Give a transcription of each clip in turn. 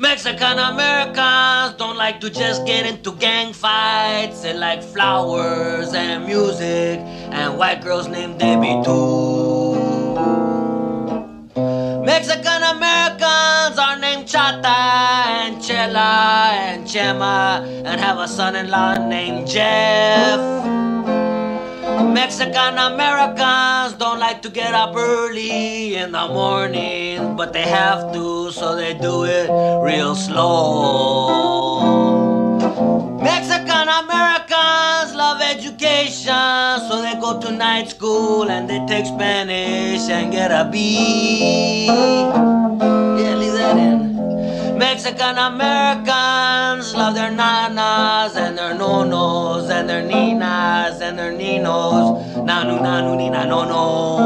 Mexican Americans don't like to just get into gang fights. They like flowers and music and white girls named Debbie too. Mexican Americans are named Chata and Chela and Chema and have a son-in-law named Jeff. Mexican Americans don't like to get up early in the morning, but they have to, so they do it real slow. Mexican Americans love education, so they go to night school and they take Spanish and get a B. Yeah, leave that in. Mexican Americans love their nanas and their nonos and their ninas and their ninos. Nanu, nanu, nina, no, no.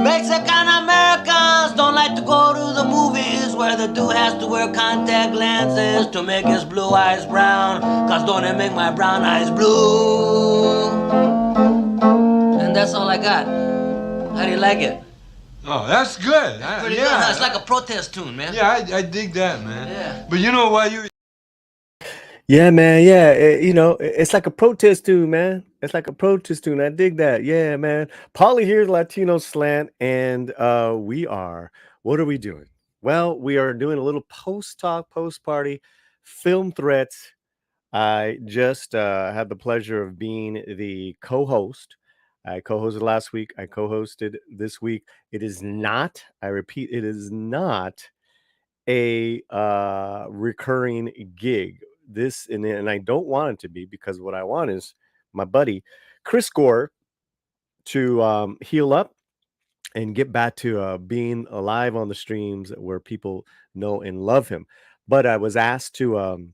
Mexican Americans don't like to go to the movies where the dude has to wear contact lenses to make his blue eyes brown, cause don't it make my brown eyes blue? And that's all I got. How do you like it? Oh, that's good. Pretty good, huh? It's like a protest tune, man. Yeah, I dig that, man. Yeah. But you know why you... Yeah, man. Yeah, it's like a protest tune, man. It's like a protest tune. I dig that. Yeah, man. Paulie here's Latino Slant, and what are we doing? Well, we are doing a little post-talk, post-party film threats. I just had the pleasure of being the co-host. I co-hosted last week. I co-hosted this week. It is not, I repeat, it is not a recurring gig. This and I don't want it to be, because what I want is my buddy Chris Gore to heal up and get back to being alive on the streams where people know and love him. But I was asked to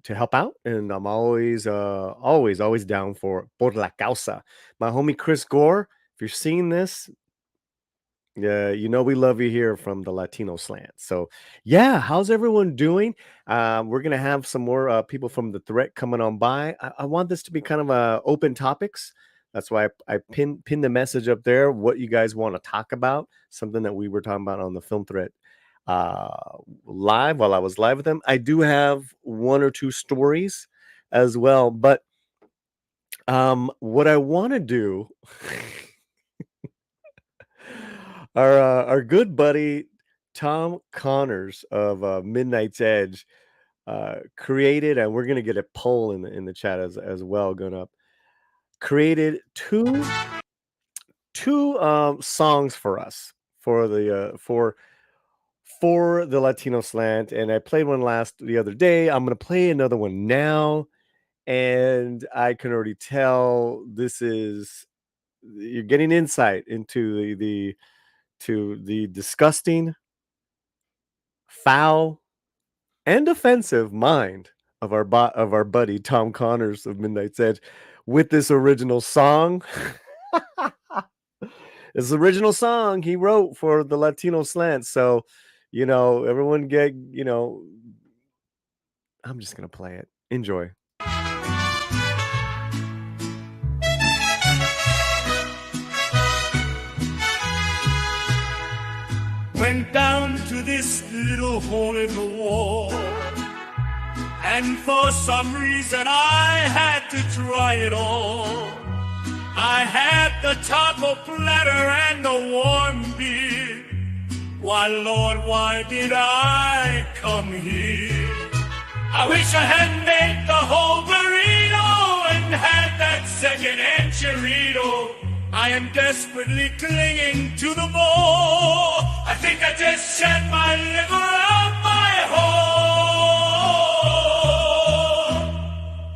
help out, and I'm always down for por la causa. My homie Chris Gore, if you're seeing this, you know we love you here from the Latino Slant. So yeah, how's everyone doing? We're gonna have some more people from the threat coming on by. I want this to be kind of open topics. That's why I pinned the message up there, what you guys want to talk about, something that we were talking about on the film threat live while I was live with them. I do have one or two stories as well, but what I want to do, our good buddy Tom Connors of Midnight's Edge created, and we're gonna get a poll in the chat as well going up. Created two songs for us for the Latino Slant, and I played one the other day. I'm gonna play another one now, and I can already tell you're getting insight into the disgusting, foul, and offensive mind of our buddy Tom Connors of Midnight's Edge with this original song. This original song he wrote for the Latino Slant. So, everyone I'm just going to play it. Enjoy. Went down to this little hole in the wall, and for some reason I had to try it all. I had the taco platter and the warm beer. Why, Lord, why did I come here? I wish I had made the whole burrito and had that second enchilado. I am desperately clinging to the bowl. I think I just shat my liver out my hole.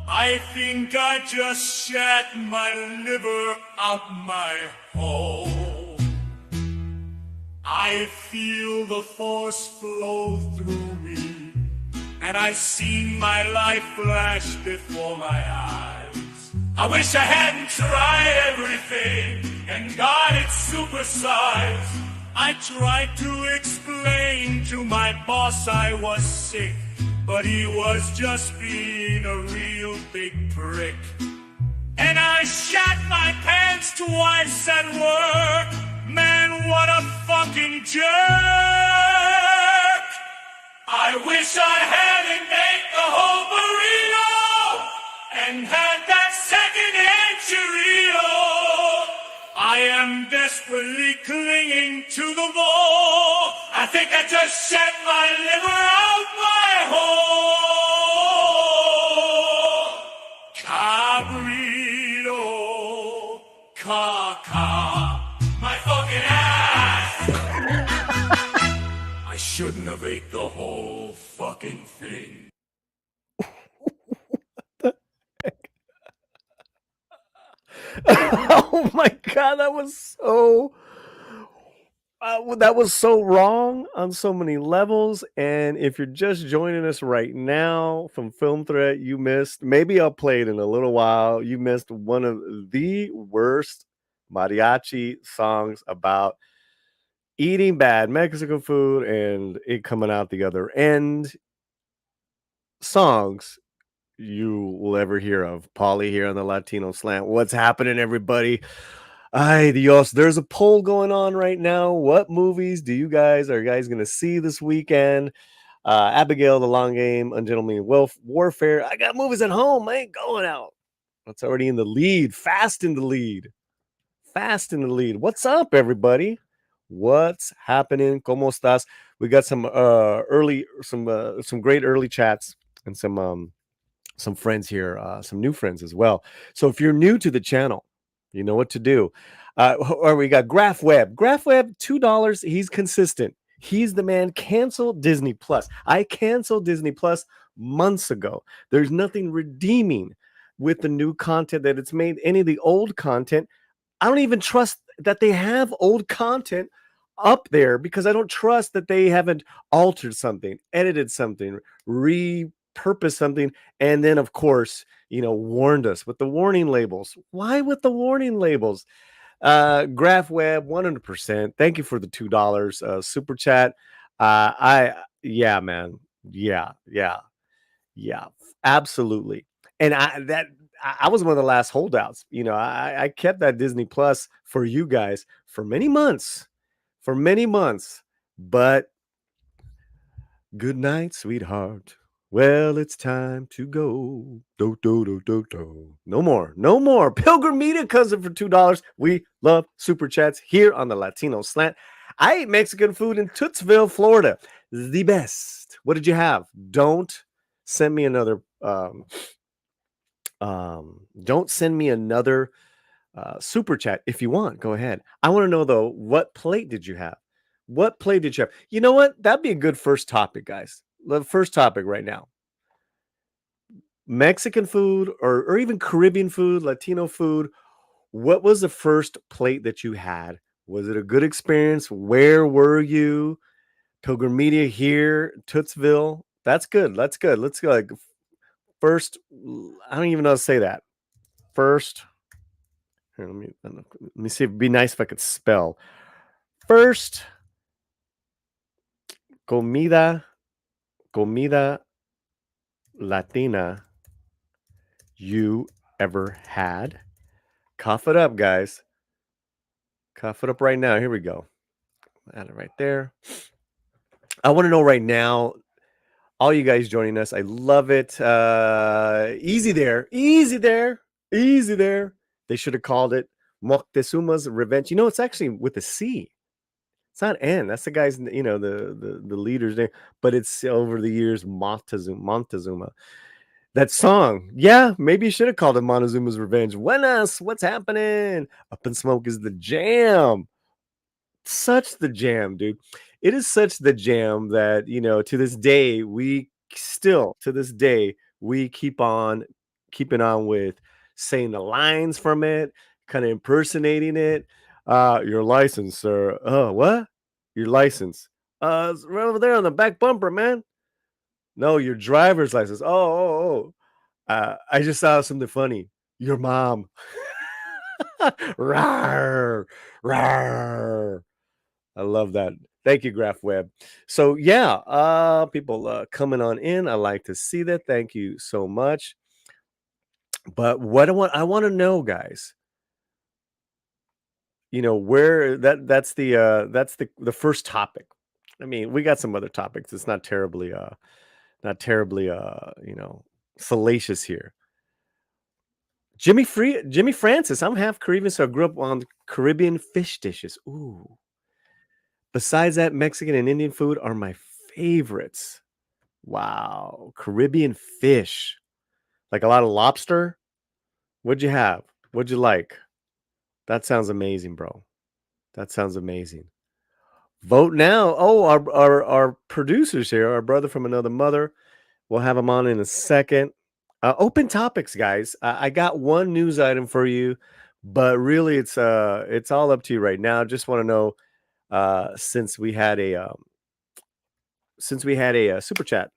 I think I just shat my liver out my hole. I feel the force flow through me, and I see my life flash before my eyes. I wish I hadn't tried everything and got it supersized. I tried to explain to my boss I was sick, but he was just being a real big prick. And I shat my pants twice at work. Man, what a fucking jerk! I wish I hadn't made the whole burrito and had that second enchilito. I am desperately clinging to the bowl. I think I just shat my liver out my hole. Cabrito, caca, my fucking ass. I shouldn't have ate the whole fucking thing. Oh my god, that was so wrong on so many levels. And if you're just joining us right now from Film Threat, you missed, maybe I'll play it in a little while, you missed one of the worst mariachi songs about eating bad Mexican food and it coming out the other end songs you will ever hear of. Paulie here on the Latino Slant. What's happening, everybody? Ay Dios, there's a poll going on right now. What movies are you guys going to see this weekend? Abigail, The Long Game, Ungentlemanly Warfare. I got movies at home. I ain't going out. It's already in the lead. Fast in the lead. What's up, everybody? What's happening? ¿Cómo estás? We got some great early chats and some friends here, some new friends as well. So if you're new to the channel, you know what to do. Or we got Graph Web, $2. He's consistent. He's the man. Cancel Disney Plus. I canceled Disney Plus months ago. There's nothing redeeming with the new content that it's made. Any of the old content, I don't even trust that they have old content up there because I don't trust that they haven't altered something, edited something, repurposed something, and then of course, warned us with the warning labels. Why with the warning labels? Graph Web, 100%. Thank you for the $2 super chat. Yeah, man. Yeah, absolutely. And I was one of the last holdouts. I kept that Disney Plus for you guys for many months, but good night, sweetheart. Well, it's time to go. Do, do, do, do, do. No more. Pilgrim Media cousin for $2. We love super chats here on the Latino Slant. I ate Mexican food in Tootsville, Florida. The best. What did you have? Don't send me another super chat. If you want, go ahead. I want to know though, what plate did you have? You know what? That'd be a good first topic, guys. The first topic right now. Mexican food or even Caribbean food, Latino food. What was the first plate that you had? Was it a good experience? Where were you? Pilgrim Media here, Tootsville. That's good. Let's go. Like, first, I don't even know how to say that. First, here, let me see. It'd be nice if I could spell. First, comida Latina you ever had. Cough it up, guys. Cough it up right now. Here we go. Add it right there. I want to know right now, all you guys joining us. I love it. Easy there. They should have called it Moctezuma's Revenge. It's actually with a C. It's not N. That's the guy's, the leader's name. But it's over the years, Montezuma. That song. Yeah, maybe you should have called it Montezuma's Revenge. Buenas, what's happening? Up in Smoke is the jam. Such the jam, dude. It is such the jam that, to this day, we keep on keeping on with saying the lines from it, kind of impersonating it. Your license, sir. Oh, what? Your license. It's right over there on the back bumper, man. No, your driver's license. Oh. I just saw something funny. Your mom. Rawr, rawr. I love that. Thank you, Graph Web. So yeah, people coming on in. I like to see that. Thank you so much. But what I want to know, guys. Where that's the first topic. I mean, we got some other topics. It's not terribly, salacious here. Jimmy Francis. I'm half Caribbean, so I grew up on Caribbean fish dishes. Ooh. Besides that, Mexican and Indian food are my favorites. Wow. Caribbean fish. Like a lot of lobster. What'd you have? What'd you like? That sounds amazing, bro. That sounds amazing. Vote now. Oh, our producers here, our brother from another mother. We'll have him on in a second. Open topics, guys. I got one news item for you, but really it's all up to you right now. Just want to know, since we had a super chat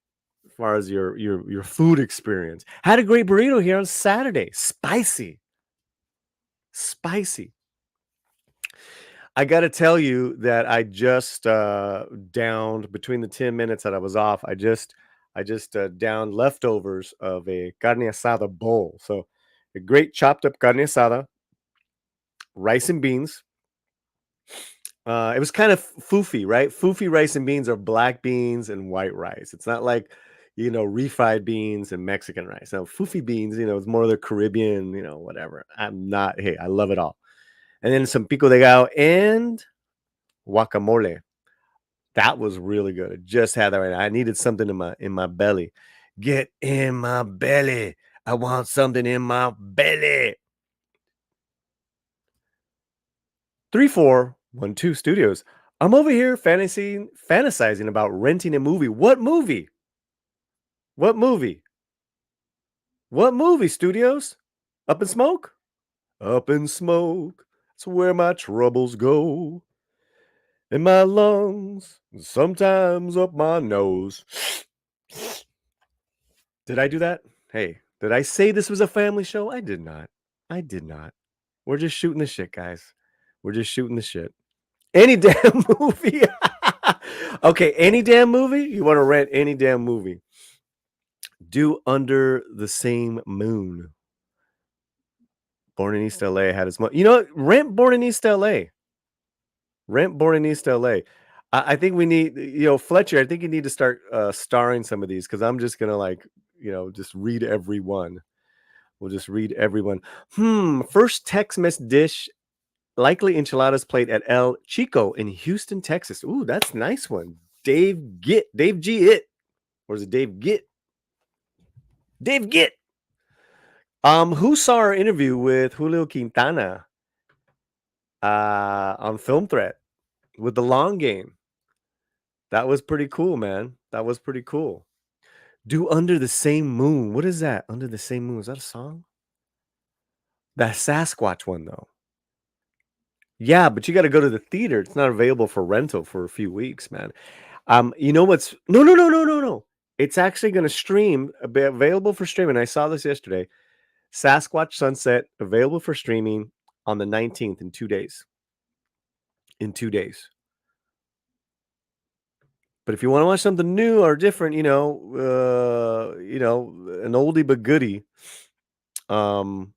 as far as your food experience. Had a great burrito here on Saturday. Spicy. I got to tell you that I just downed, between the 10 minutes that I was off, I just downed leftovers of a carne asada bowl. So a great chopped up carne asada, rice and beans. It was kind of foofy, right? Foofy rice and beans are black beans and white rice. It's not like, refried beans and Mexican rice. Now, foofy beans, it's more of the Caribbean, whatever. I love it all. And then some pico de gallo and guacamole. That was really good. I just had that right now. I needed something in my belly. Get in my belly. I want something in my belly. 3412 Studios. I'm over here fantasizing about renting a movie. What movie? What movie, Studios? Up in Smoke? Up in Smoke. That's where my troubles go. In my lungs, sometimes up my nose. Did I do that? Hey, did I say this was a family show? I did not. We're just shooting the shit, guys. We're just shooting the shit. Any damn movie. Okay, any damn movie? You want to rent any damn movie? Do Under the Same Moon. Born in East LA had his money. Rent Born in East LA. I think we need, Fletcher, I think you need to start starring some of these, because I'm just going to just read every one. We'll just read everyone. First Tex-Mex dish, likely enchiladas plate at El Chico in Houston, Texas. Ooh, that's a nice one. Dave G. It. Or is it Dave Gitt? Dave Gitt. Who saw our interview with Julio Quintana on Film Threat with The Long Game? That was pretty cool, man. That was pretty cool. Do Under the Same Moon. What is that? Under the Same Moon. Is that a song? That Sasquatch one, though. Yeah, but you got to go to the theater. It's not available for rental for a few weeks, man. You know what's... No. It's actually going to stream, available for streaming. I saw this yesterday. Sasquatch Sunset, available for streaming on the 19th in 2 days. But if you want to watch something new or different, an oldie but goodie, Born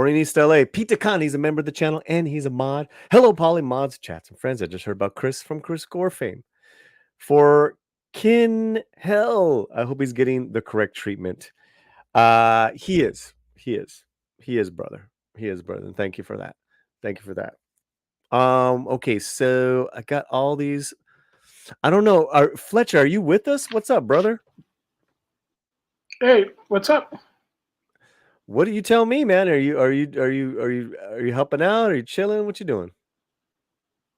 in East LA. Pete Khan, he's a member of the channel and he's a mod. Hello, Polly, mods, chats, and friends. I just heard about Chris from Chris Gore fame. For Kin Hell, I hope he's getting the correct treatment. He is, brother. He is, brother. And thank you for that. Okay, so I got all these. I don't know. Fletcher, are you with us? What's up, brother? Hey, what's up? What do you tell me, man? Are you helping out? Are you chilling? What you doing?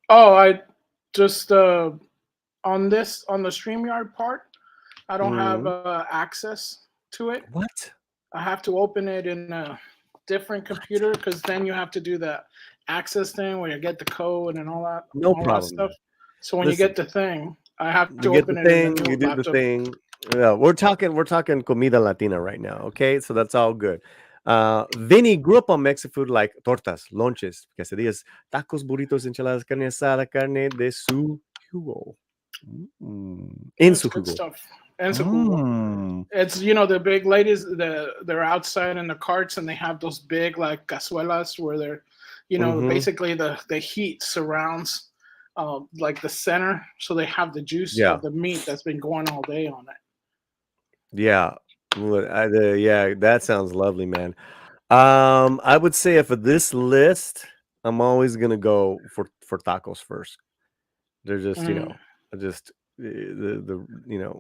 Oh, I just on the StreamYard part, I don't have access to it. What? I have to open it in a different computer, because then you have to do the access thing where you get the code and all that. No all problem. That stuff. So when you get the thing, I have to you get open the it. thing. In the You do laptop. the thing. Yeah, we're talking comida latina right now. Okay, so that's all good. Vinny grew up on Mexican food like tortas, lonches, quesadillas, tacos, burritos, enchiladas, carne asada, carne de su jugo. In su Good jugo. stuff. And so cool. It's, the big ladies, they're outside in the carts, and they have those big like cazuelas where they're, basically the heat surrounds like the center, so they have the juice Yeah. of the meat that's been going all day on it. Yeah. Yeah, that sounds lovely, man. I would say for this list, I'm always gonna go for tacos first. They're just, just the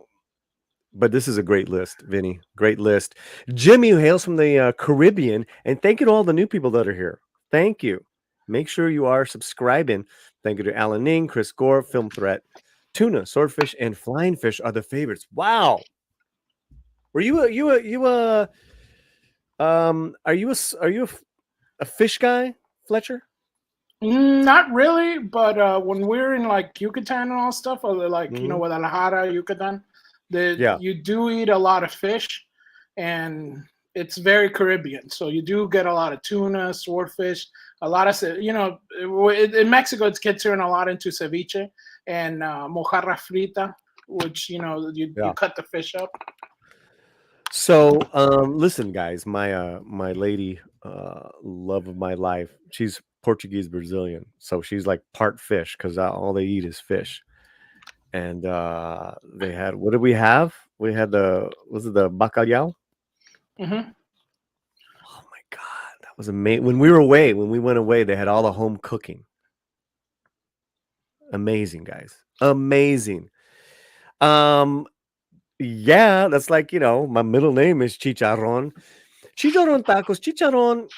but this is a great list, Vinny. Great list. Jimmy, who hails from the Caribbean, and thank you to all the new people that are here. Thank you. Make sure you are subscribing. Thank you to Alan Ning, Chris Gore, Film Threat, Tuna, Swordfish, and Flying Fish are the favorites. Wow. Were you are you a fish guy, Fletcher? Not really, but when we're in like Yucatan and all stuff, or like Mhm. Guadalajara, Yucatan, Yeah. you do eat a lot of fish, and it's very Caribbean. So you do get a lot of tuna, swordfish, a lot of in Mexico it gets turned a lot into ceviche and mojarra frita, which you cut the fish up. So, listen, guys, my lady, love of my life, she's Portuguese Brazilian, so she's like part fish because all they eat is fish. And they had, what did we have? We had was it the bacalhau? Mm-hmm. Oh my god, that was amazing. When we went away, they had all the home cooking. Amazing, guys, amazing. Yeah, that's like, my middle name is Chicharron. Chicharron tacos. Chicharron,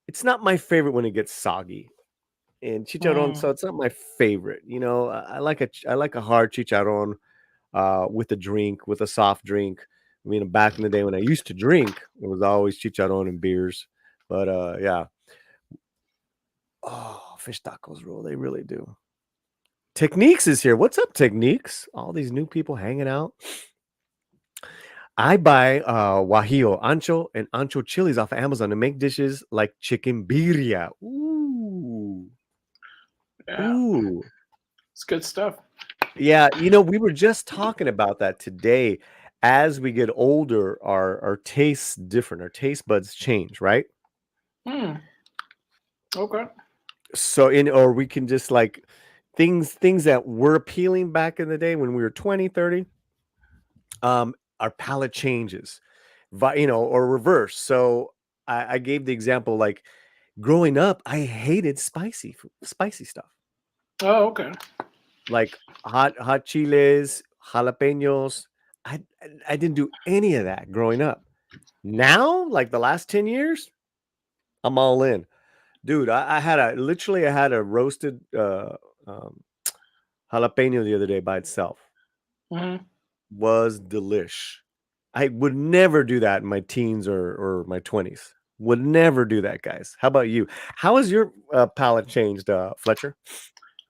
it's not my favorite when it gets soggy. And chicharron, so it's not my favorite. I like a hard chicharron with a drink, with a soft drink. I mean, back in the day when I used to drink, it was always chicharron and beers. But yeah. Oh, fish tacos rule. They really do. Techniques is here. What's up, Techniques? All these new people hanging out. I buy guajillo, ancho, and ancho chilies off of Amazon to make dishes like chicken birria. Ooh. Yeah. Ooh. It's good stuff. Yeah, we were just talking about that today. As we get older, our tastes different. Our taste buds change, right? Okay. So or we can just like things that were appealing back in the day when we were 20, 30. Our palate changes, or reverse. So I gave the example, like growing up, I hated spicy stuff. Oh, okay. Like hot chiles, jalapenos. I didn't do any of that growing up. Now, like the last 10 years, I'm all in. Dude, I had a roasted jalapeno the other day by itself. Mm-hmm. Was delish. I would never do that in my teens or my 20s. Would never do that, guys. How about you? How has your palate changed, Fletcher?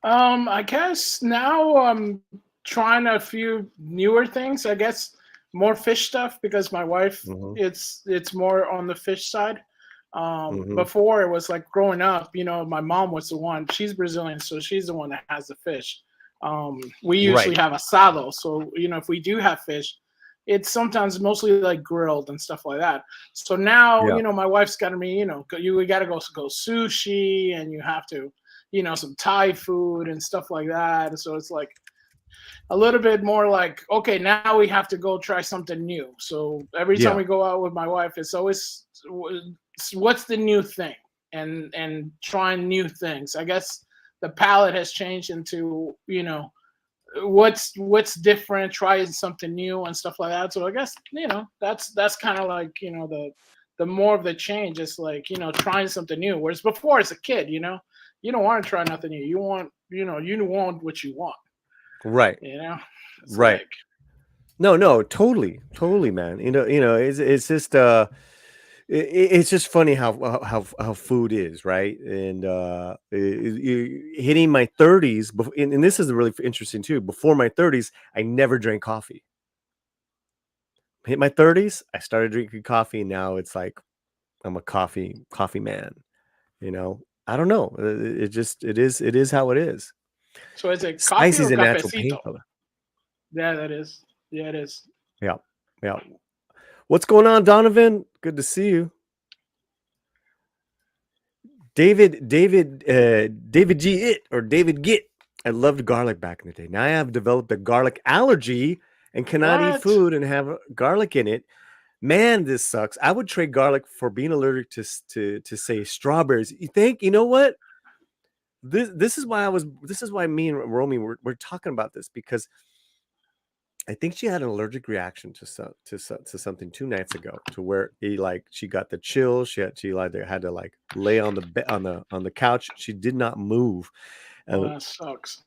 I guess now I'm trying a few newer things. I guess more fish stuff because my wife, it's more on the fish side. Before it was like growing up, my mom was the one. She's Brazilian, so she's the one that has the fish. We usually have asado, so if we do have fish, it's sometimes mostly like grilled and stuff like that. So now, my wife's got me, we got to go sushi, and you have to, some Thai food and stuff like that. So it's like a little bit more like, okay, now we have to go try something new. So every time we go out with my wife, it's always what's the new thing, and trying new things. I guess the palate has changed into what's different, trying something new and stuff like that. So I guess that's kind of like the more of the change is like trying something new. Whereas before as a kid, you don't want to try nothing new. You want you want what you want. Right. It's right. Like, no, totally, man. It's just it's just funny how food is, right? And hitting my 30s, and this is really interesting too. Before my 30s, I never drank coffee. Hit my 30s, I started drinking coffee, and now it's like I'm a coffee man. I don't know. It is how it is. so it's a coffee Spicy is or a natural cafecito? painkiller. Yeah, that is. Yeah, it is. Yeah. What's going on, Donovan? Good to see you. David G. It or David Git. I loved garlic back in the day. Now I have developed a garlic allergy and cannot eat What? food and have garlic in it. Man, this sucks. I would trade garlic for being allergic to say strawberries. You know what? This is why me and Romy we're talking about this, because I think she had an allergic reaction to something 2 nights ago, to where she got the chills. She had to like lay on the couch. She did not move. Oh, that sucks.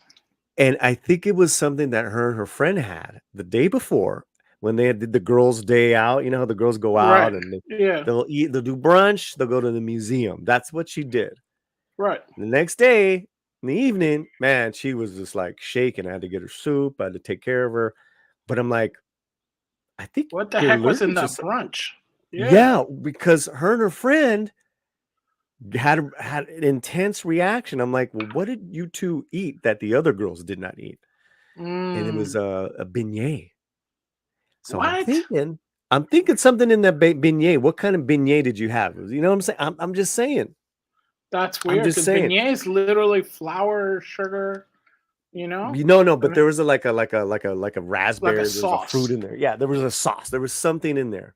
And I think it was something that her and her friend had the day before, when they did the girls' day out. You know how the girls go out, Right. and Yeah. they'll do brunch, they'll go to the museum. That's what she did. Right. The next day in the evening, man, she was just like shaking. I had to get her soup. I had to take care of her. But I'm like, I think What the you're heck was in allergic that to brunch? Yeah, because her and her friend had an intense reaction. I'm like, well, what did you two eat that the other girls did not eat? And it was a beignet. So What? I'm thinking something in that beignet. What kind of beignet did you have? You know what I'm saying? I'm just saying. That's I'm weird, just because saying. beignet is literally flour, sugar, you know? No, but And there was like a raspberry. There was a sauce. fruit in there. Yeah, there was a sauce. There was something in there.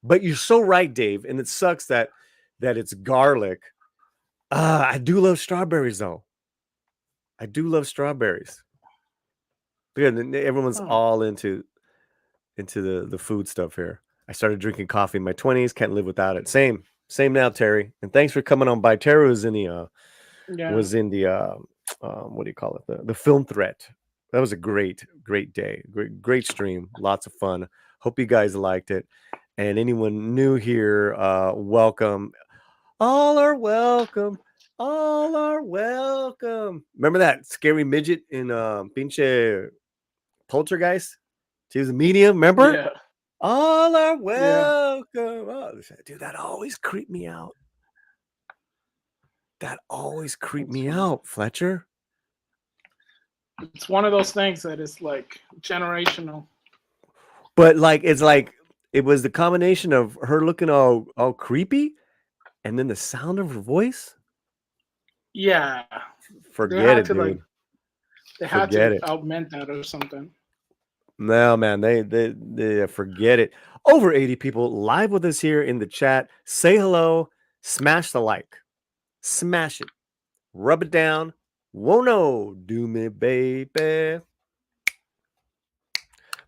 But you're so right, Dave, and it sucks that it's garlic. I do love strawberries, though. I do love strawberries. Yeah, everyone's all into the food stuff here. I started drinking coffee in my 20s. Can't live without it. Same now, Terry. And thanks for coming on by. Terry was in the what do you call it? The film threat. That was a great day. Great stream. Lots of fun. Hope you guys liked it. And anyone new here, welcome. All are welcome. All are welcome. Remember that scary midget in Pinche Poltergeist? She was a medium, remember? Yeah. All are welcome. Oh, dude, that always creeped me out. That always creeped me out, Fletcher. It's one of those things that is like generational. But it was the combination of her looking all creepy, and then the sound of her voice. Yeah. Forget it, dude. They had to augment that or something. No, man, they forget it. Over 80 people live with us here in the chat. Say hello, smash the like, smash it, rub it down. Whoa, no, do me, baby.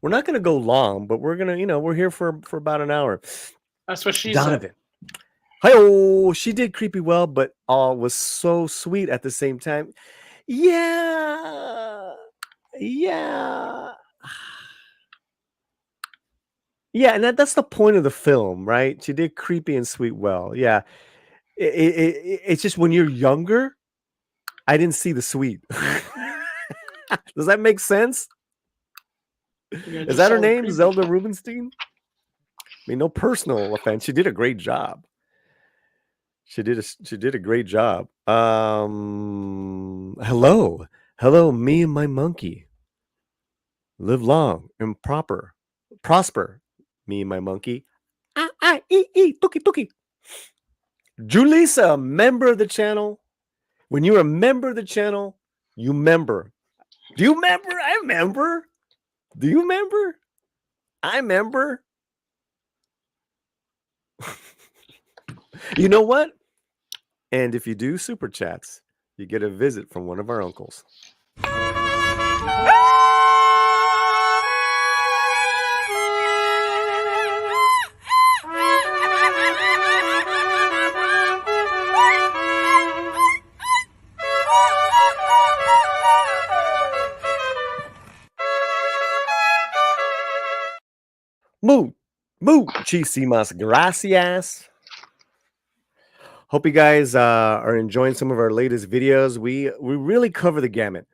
We're not gonna go long, but we're gonna, we're here for about an hour. That's what she Donovan. said. Hi-oh, she did creepy well, but was so sweet at the same time. Yeah. Yeah, and that's the point of the film, right? She did creepy and sweet well. Yeah. It's just when you're younger, I didn't see the sweet. Does that make sense? Is that her name? Creepy. Zelda Rubinstein? I mean, no personal offense. She did a great job. She did a great job. Hello, me and my monkey. Live long and prosper. Me and my monkey. Tuki tuki. Julissa, member of the channel. When you're a member of the channel, you member. Do you remember? I remember. Do you remember? I remember. You know what? And if you do super chats, you get a visit from one of our uncles. Muchísimas gracias. Hope you guys are enjoying some of our latest videos. We really cover the gamut.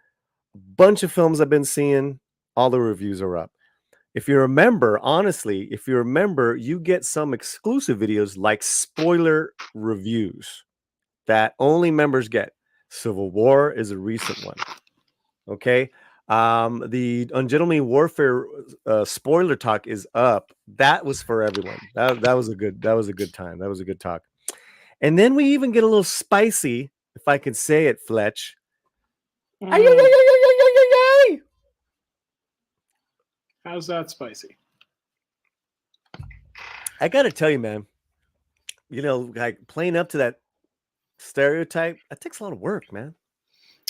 Bunch of films I've been seeing. All the reviews are up. If you remember, honestly, you get some exclusive videos like spoiler reviews that only members get. Civil War is a recent one. Okay. The Ungentlemanly Warfare spoiler talk is up. That was for everyone. That was a good time. That was a good talk. And then we even get a little spicy, if I can say it, Fletch. Mm. Ay, ay, ay, ay, ay, ay, ay, ay. How's that spicy? I gotta tell you, man, you know, like playing up to that stereotype, that takes a lot of work, man.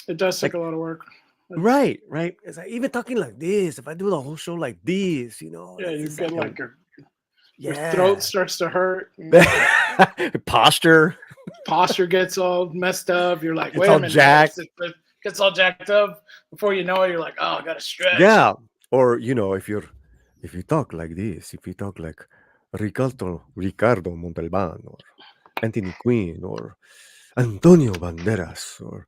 It does take Like- a lot of work. Right. It's like, even talking like this, if I do the whole show like this, you know, Yeah, that's you just get like your yeah. throat starts to hurt. Posture. Posture gets all messed up. You're like, It's wait all a minute. jacked. It gets all jacked up. Before you know it, you're like, oh, I gotta stretch. Yeah. Or, you know, if you talk like this, if you talk like Ricardo Montalban or Anthony Quinn or Antonio Banderas or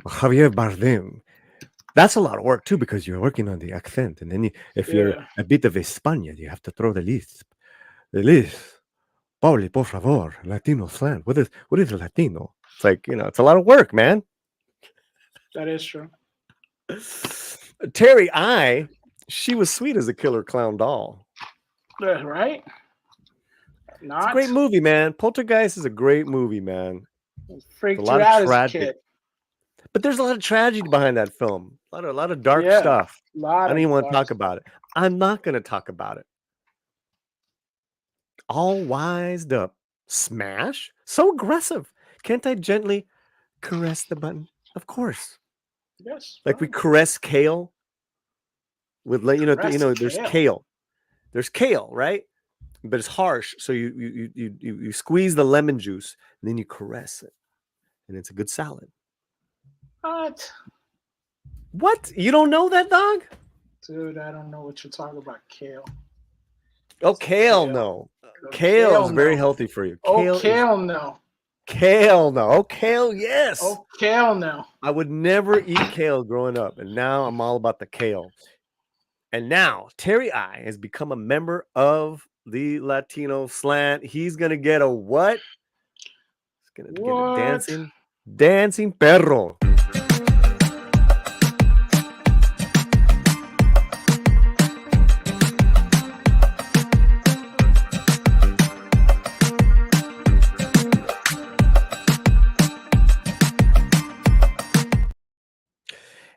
Javier Bardem, that's a lot of work too, because you're working on the accent, and then if you're a bit of España, you have to throw the lisp. Pauli, por favor, Latino slant. What is Latino? It's like, you know, it's a lot of work, man. That is true. Terry she was sweet as a killer clown doll. Yeah, right? Not It's a great movie, man. Poltergeist is a great movie, man. freaked a you lot of out as a tragic- kid. But there's a lot of tragedy behind that film. A lot of dark Yeah, stuff. Lot I don't of even want to dark talk about it. I'm not going to talk about it. All wised up. Smash? So aggressive. Can't I gently caress the button? Of course. Yes. Like we caress kale with, you know, Caress there's kale. kale. There's kale, right? But it's harsh. So you squeeze the lemon juice and then you caress it. And it's a good salad. What? What? You don't know that, dog? Dude, I don't know what you're talking about, kale. Oh, kale, Kale. no. Oh, Kale is very no. healthy for you. Oh, is- kale, no. Kale, no. Oh, kale, yes. Oh, kale, no. I would never eat kale growing up, and now I'm all about the kale. And now Terry I has become a member of the Latino Slant. He's gonna get a what? He's gonna get a dancing perro.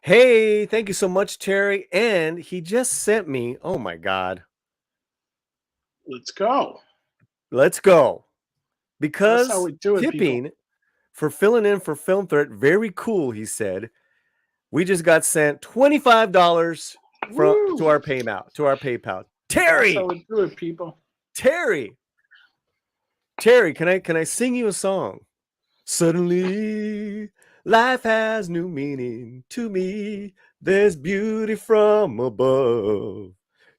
Hey, thank you so much, Terry. And he just sent me, oh my God. Let's go. Let's go. Because That's how we do it, tipping for filling in for Film Threat, very cool, he said. We just got sent $25 to our PayPal. Terry! That's how we do it, people. Terry, can I sing you a song? Suddenly, life has new meaning to me. There's beauty from above,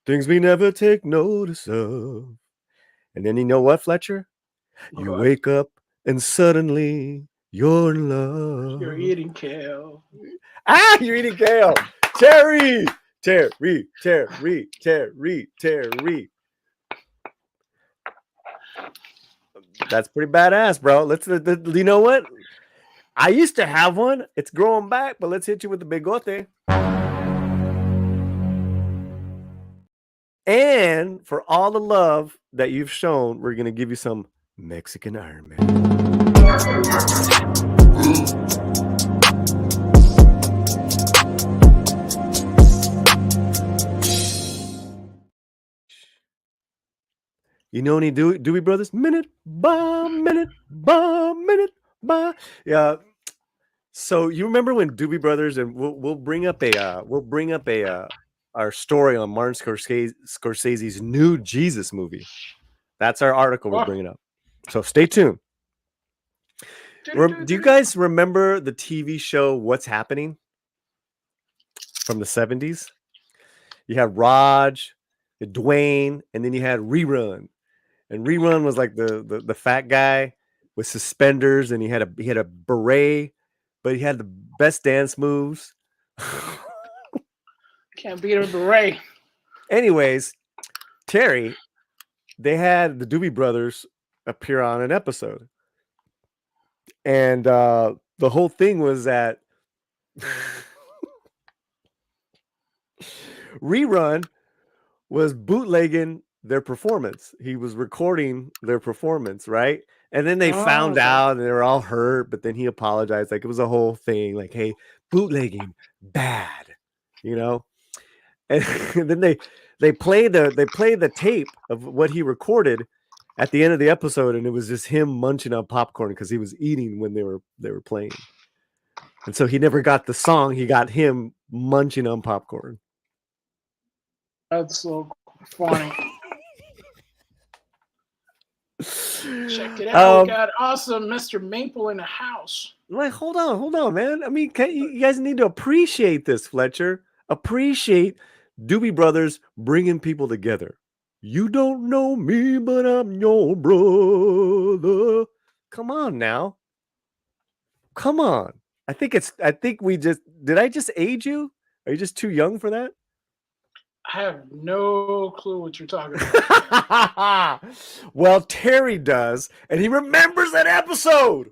things we never take notice of. And then you know what, Fletcher? You What? wake up and suddenly you're in love. You're eating kale. You're eating kale. Terry. That's pretty badass, bro. You know what? I used to have one. It's growing back, but let's hit you with the bigote. And for all the love that you've shown, we're going to give you some Mexican Iron Man. You know any Dewey Brothers? Minute by minute by minute by. Yeah. So you remember when Doobie Brothers, and we'll bring up our story on Martin Scorsese's new Jesus movie. That's our article we're bringing up. So stay tuned. Do you guys remember the TV show What's Happening from the 70s? You had Raj, Dwayne, and then you had Rerun. And Rerun was like the fat guy with suspenders, and he had a beret, but he had the best dance moves. Can't beat a beret. Anyways, Terry, they had the Doobie Brothers appear on an episode. And the whole thing was that Rerun was bootlegging their performance. He was recording their performance, right? And then they found out and they were all hurt, but then he apologized. Like it was a whole thing, like, hey, bootlegging, bad, you know? And then they play the tape of what he recorded at the end of the episode, and it was just him munching on popcorn because he was eating when they were playing. And so he never got the song, he got him munching on popcorn. That's so funny. Check it out. We got awesome Mr. Maple in the house. Like, hold on, man. I mean, you guys need to appreciate this, Fletcher. Appreciate Doobie Brothers bringing people together. You don't know me, but I'm your brother. Come on now. Come on. I think did I just age you? Are you just too young for that? I have no clue what you're talking about. Well, Terry does, and he remembers that episode.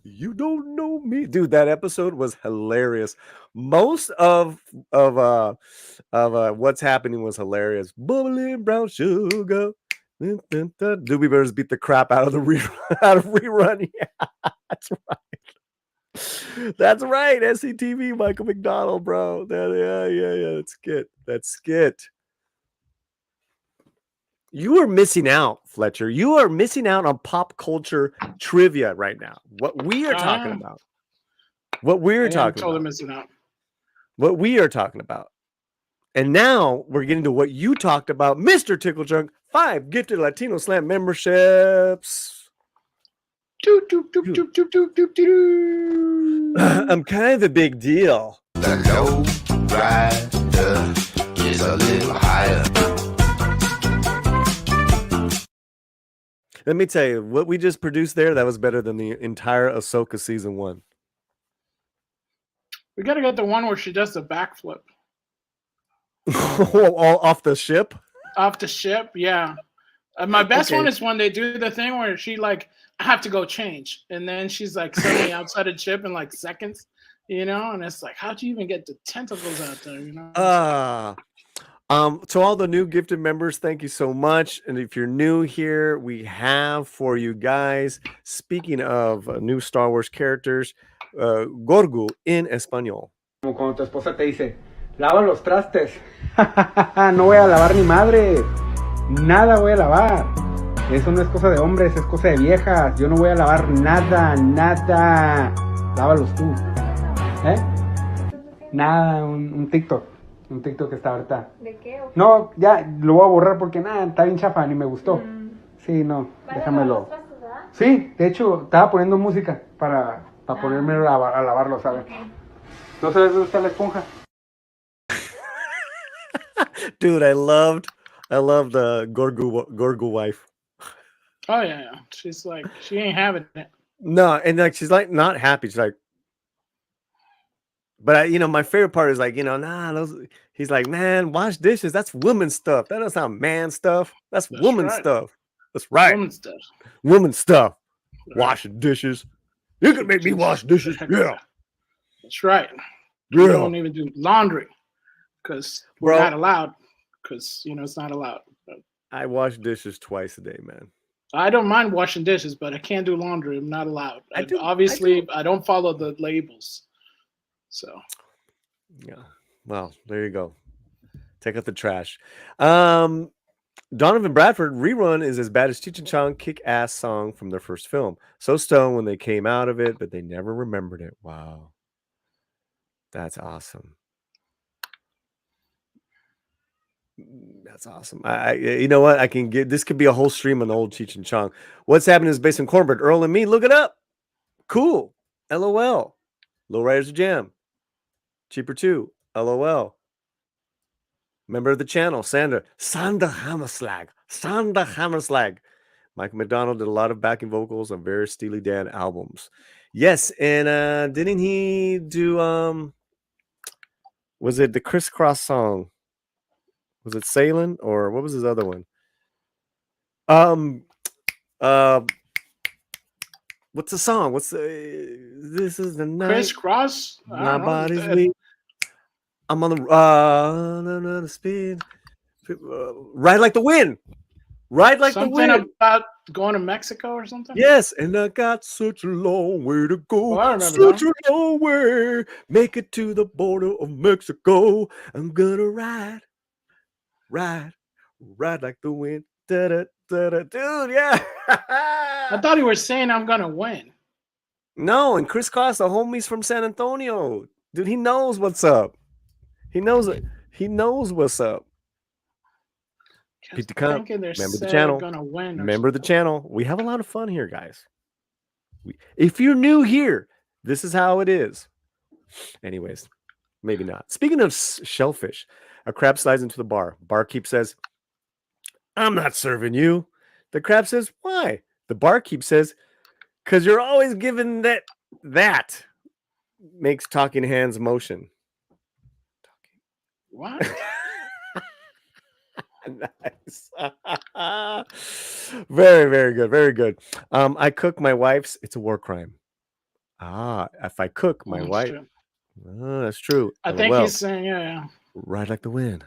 You don't know me, dude. That episode was hilarious. Most of what's happening was hilarious. Bubbling brown sugar. Doobie Brothers beat the crap out of the rerun. Yeah, that's right. That's right. SCTV, Michael McDonald, bro. Yeah. That's skit. You are missing out, Fletcher. You are missing out on pop culture trivia right now. What we are talking about. What we're talking about. Missing out. What we are talking about. And now we're getting to what you talked about, Mr. Tickle Junk. 5 gifted Latino Slant memberships. I'm kind of a big deal. The low rider is a little higher. Let me tell you, what we just produced there, that was better than the entire Ahsoka season 1. We got to get the one where she does the backflip. All off the ship? Off the ship, yeah. My best one is when they do the thing where she like, I have to go change. And then she's like suddenly outside the ship in like seconds, you know? And it's like, how'd you even get the tentacles out there, you know? To all the new gifted members, thank you so much. And if you're new here, we have for you guys, speaking of new Star Wars characters, Gorgu in español. Como cuando tu esposa te dice, lava los trastes. No voy a lavar ni madre. Nada voy a lavar. Eso no es cosa de hombres, es cosa de viejas. Yo no voy a lavar nada. Lávalos tú. Nada, un TikTok. Un TikTok que está ahorita. ¿De qué? Okay. No, ya lo voy a borrar porque nada, está bien chafa, ni me gustó. Sí, no, déjamelo. Sí, de hecho, estaba poniendo música para ponerme a lavarlo, ¿sabes? Okay. ¿No sabes dónde está la esponja? Dude, I loved the Gorgu wife. Oh yeah. She's like, she ain't having it. No, and like she's like not happy. She's like, but my favorite part is like, he's like, man, wash dishes. That's woman stuff. That doesn't sound man stuff. That's woman stuff. That's right. Woman stuff. Right. Washing dishes. You can make me wash dishes. Yeah. That's right. Yeah. You don't even do laundry because we're not allowed. Because it's not allowed. But I wash dishes twice a day, man. I don't mind washing dishes, but I can't do laundry. I'm not allowed. I don't follow the labels. So, yeah. Well, there you go. Take out the trash. Donovan Bradford rerun is as bad as Cheech and Chong kick-ass song from their first film. So stoned when they came out of it, but they never remembered it. Wow. That's awesome. That's awesome. You know what? I can get this could be a whole stream on the old Cheech and Chong. What's happening is based on Cornbread. Earl and me, look it up. Cool. LOL. Low Riders of Jam. Cheaper too. LOL. Member of the channel, Sander Hammerslag. Michael McDonald did a lot of backing vocals on various Steely Dan albums. Yes, and didn't he do was it the Crisscross song? Was it Sailing or what was his other one? What's the song? This is the night. Crisscross? My body's weak. I'm on the speed. Ride like the wind. Ride like something the wind. about going to Mexico or something. Yes, and I got such a long way to go. Oh, I remember Such that. a long way. Make it to the border of Mexico. I'm gonna ride like the wind. Da-da, da-da. Dude, yeah. I thought you were saying I'm gonna win. No, and Chris Costa, homies from San Antonio. Dude, he knows what's up. He knows it. He knows what's up. Pete DeCamp, Thinking they're remember the said channel. gonna win. Remember the channel. We have a lot of fun here, guys. If you're new here, this is how it is. Anyways, maybe not. Speaking of shellfish, a crab slides into the bar. Barkeep says, I'm not serving you. The crab says, why? The barkeep says, because you're always giving that makes talking hands motion. What? Nice. Very, very good. Very good. I cook my wife's. It's a war crime. If I cook my wife. True. That's true. I think he's saying, yeah. Ride like the wind.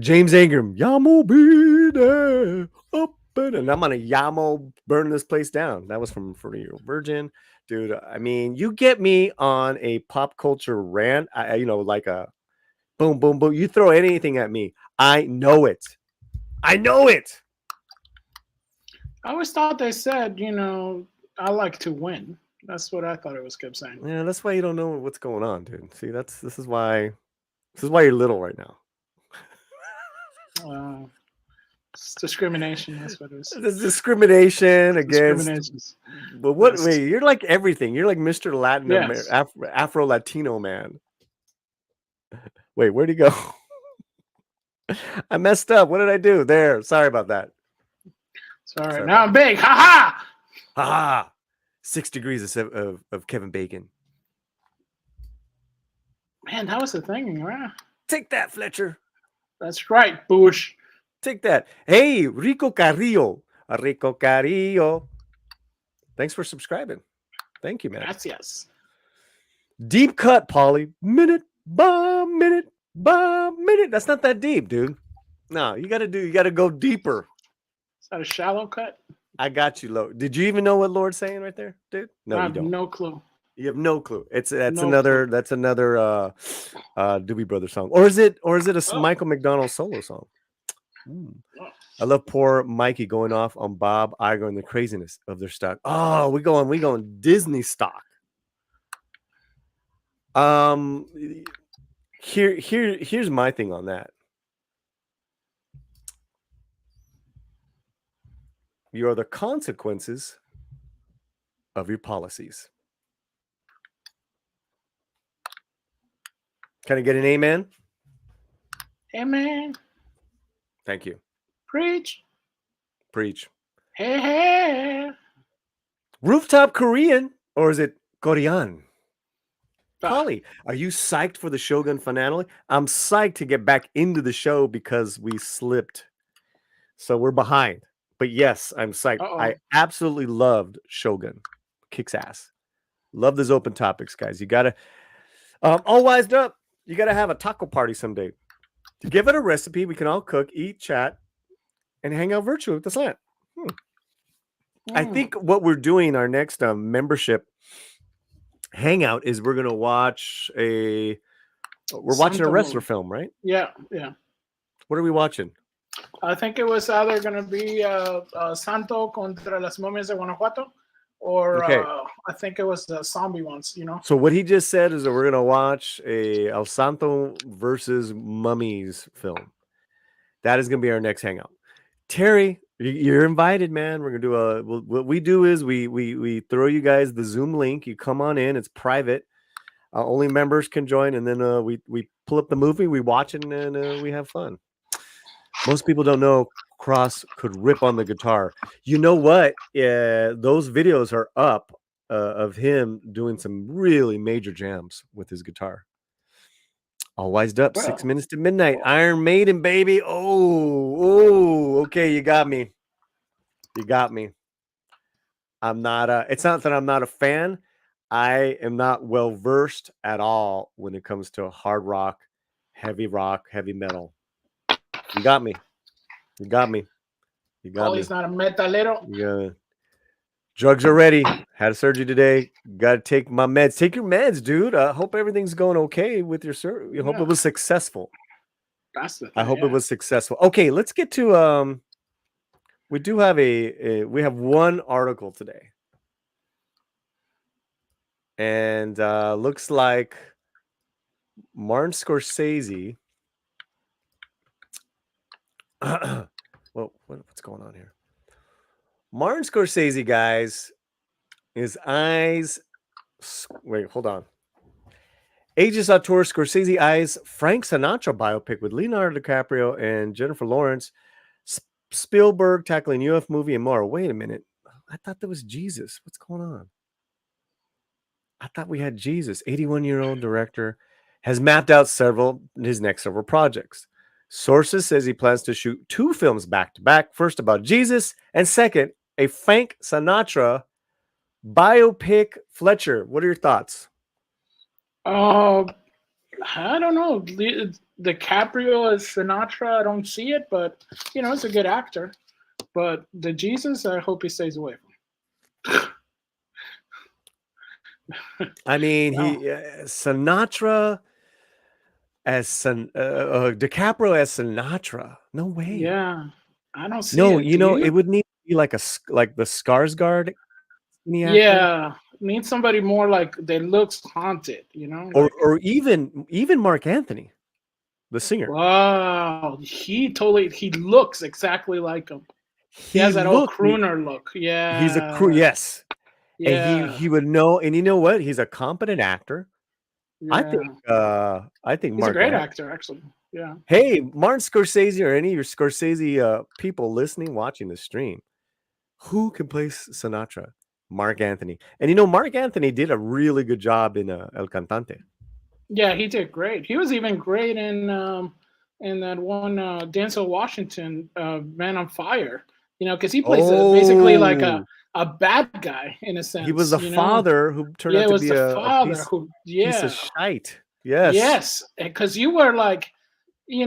James Ingram. Yamo be there. Up and I'm on a Yamo burning this place down. That was from For You Virgin. Dude, I mean, you get me on a pop culture rant. Like a boom, boom, boom. You throw anything at me. I know it. I know it. I always thought they said, I like to win. That's what I thought it was kept saying. Yeah, that's why you don't know what's going on, dude. See, this is why you're little right now. It's discrimination. That's what it is. There's discrimination against. But what? Yes. Wait, you're like everything. You're like Mr. Latin Yes. Afro Latino man. Wait, where'd he go? I messed up. What did I do? There. Sorry about that. Sorry. Now I'm big. Ha ha. Ha ha. 6 degrees of Kevin Bacon. Man, that was the thing, right? Take that, Fletcher. That's right, Bush. Take that. Hey, Rico Carrillo. Rico Carrillo. Thanks for subscribing. Thank you, man. Gracias. Deep cut, Polly. Minute by minute by minute. That's not that deep, dude. No, you gotta go deeper. Is that a shallow cut? I got you, Lord. Did you even know what Lord's saying right there, dude? No, I you have don't. no clue. You have no clue. That's No another Doobie Brothers song. Or is it a Michael McDonald solo song? I love poor Mikey going off on Bob Iger and the craziness of their stock. Oh, we going Disney stock. Here's my thing on that. You are the consequences of your policies. Can I get an amen? Amen. Thank you. Preach. Preach. Hey, hey. Rooftop Korean, or is it Korean? Polly, are you psyched for the Shogun finale? I'm psyched to get back into the show because we slipped. So we're behind. But yes, I'm psyched. I absolutely loved Shogun. Kicks ass. Love those open topics, guys. You got to, all wised up, you got to have a taco party someday. To give it a recipe, we can all cook, eat, chat, and hang out virtually with the Slant. I think what we're doing, our next membership hangout, is we're going to watch we're watching a wrestler film, right? Yeah. What are we watching? I think it was either going to be Santo contra las momias de Guanajuato, or I think it was the zombie ones, So what he just said is that we're going to watch a El Santo versus Mummies film. That is going to be our next hangout. Terry, you're invited, man. We're going to do what we do is we throw you guys the Zoom link. You come on in. It's private. Only members can join. And then we pull up the movie, we watch it, and we have fun. Most people don't know Cross could rip on the guitar. You know what? Those videos are up of him doing some really major jams with his guitar. All wised up. 6 minutes to midnight. Iron Maiden, baby. Oh, okay. You got me. I'm not. It's not that I'm not a fan. I am not well versed at all when it comes to hard rock, heavy metal. You got me. You got me. You got me. Paulie's not a metalero. Yeah. Drugs are ready. Had a surgery today. Got to take my meds. Take your meds, dude. I hope everything's going okay with your surgery. I hope it was successful. That's the thing. I hope it was successful. Okay, let's get to we do have we have one article today. And looks like Martin Scorsese. Well, what's going on here? Martin Scorsese, guys, his eyes. Wait, hold on. Aegis Auteur Scorsese eyes Frank Sinatra biopic with Leonardo DiCaprio and Jennifer Lawrence. Spielberg tackling UF movie and more. Wait a minute. I thought that was Jesus. What's going on? I thought we had Jesus. 81-year-old director has mapped out his next several projects. Sources says he plans to shoot 2 films back to back. First about Jesus, and second, a Frank Sinatra biopic. Fletcher, what are your thoughts? I don't know. DiCaprio as Sinatra, I don't see it, but it's a good actor. But the Jesus, I hope he stays away from. I mean, Sinatra as DiCaprio as Sinatra. No way. Yeah, I don't see No, it. it would need to be like the Skarsgård. Yeah, need somebody more like that looks haunted, or even Mark Anthony, the singer. Wow, he looks exactly like him. He has that old crooner look. Yeah, he's a crew. Yes, yeah. And he would know. And you know what? He's a competent actor. Yeah. I think he's Mark a great actor, actually. Yeah. Hey, Martin Scorsese or any of your Scorsese people listening, watching the stream, who can play Sinatra? Mark Anthony. And Mark Anthony did a really good job in El Cantante. Yeah, he did great. He was even great in that one Denzel Washington Man on Fire. Because he plays basically like a bad guy in a sense. He was the father who turned out to be a piece of shite. Yes. Yes, because you were like, you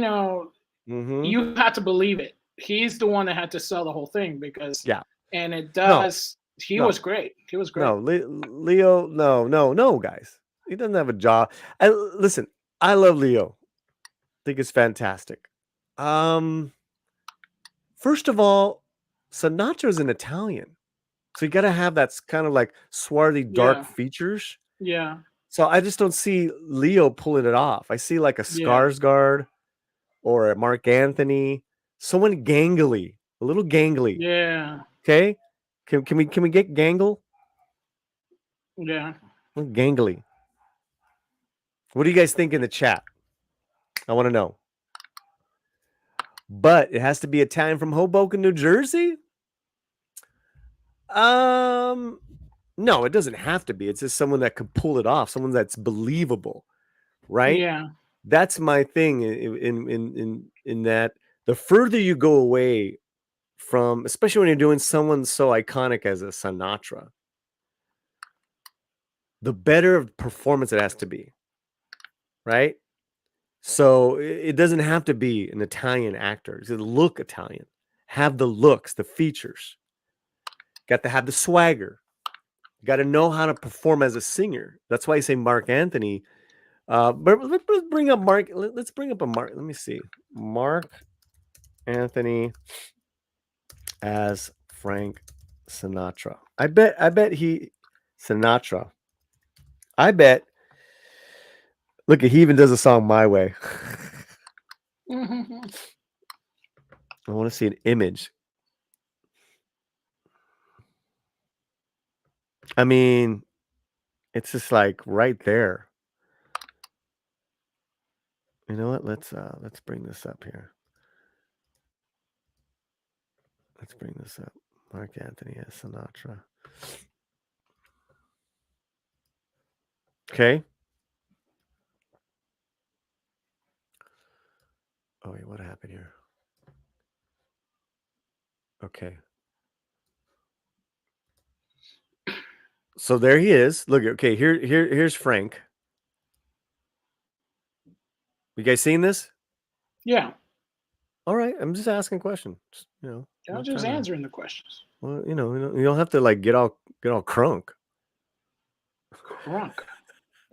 had to believe it. He's the one that had to sell the whole thing because and it does. He was great. He was great. No, Leo. No, guys. He doesn't have a job. Listen, I love Leo. I think it's fantastic. First of all, Sinatra is an Italian, so you got to have that kind of like swarthy, dark features. Yeah. So I just don't see Leo pulling it off. I see like a Skarsgård or a Mark Anthony, someone gangly, a little gangly. Yeah. Okay. Can we get gangle? Yeah. Gangly. What do you guys think in the chat? I want to know. But it has to be Italian from Hoboken, New Jersey? No, it doesn't have to be. It's just someone that could pull it off, someone that's believable, right? Yeah. That's my thing in that the further you go away from, especially when you're doing someone so iconic as a Sinatra, the better performance it has to be, right? So it doesn't have to be an Italian actor. It look Italian, have the looks, the features. Got to have the swagger. Got to know how to perform as a singer. That's why I say Mark Anthony. But let's bring up Mark. Let's bring up a Mark. Let me see. Mark Anthony as Frank Sinatra. I bet Sinatra. I bet. Look, he even does a song My Way. I want to see an image. I mean, it's just like right there. You know what? Let's bring this up here. Let's bring this up. Mark Anthony as Sinatra. Okay. Oh wait, what happened here? Okay. So there he is. Look, okay, here's Frank. You guys seen this? Yeah. All right, I'm just asking a question. Just, I'm not just trying to- answering the questions. well, you don't have to like get all crunk. Crunk.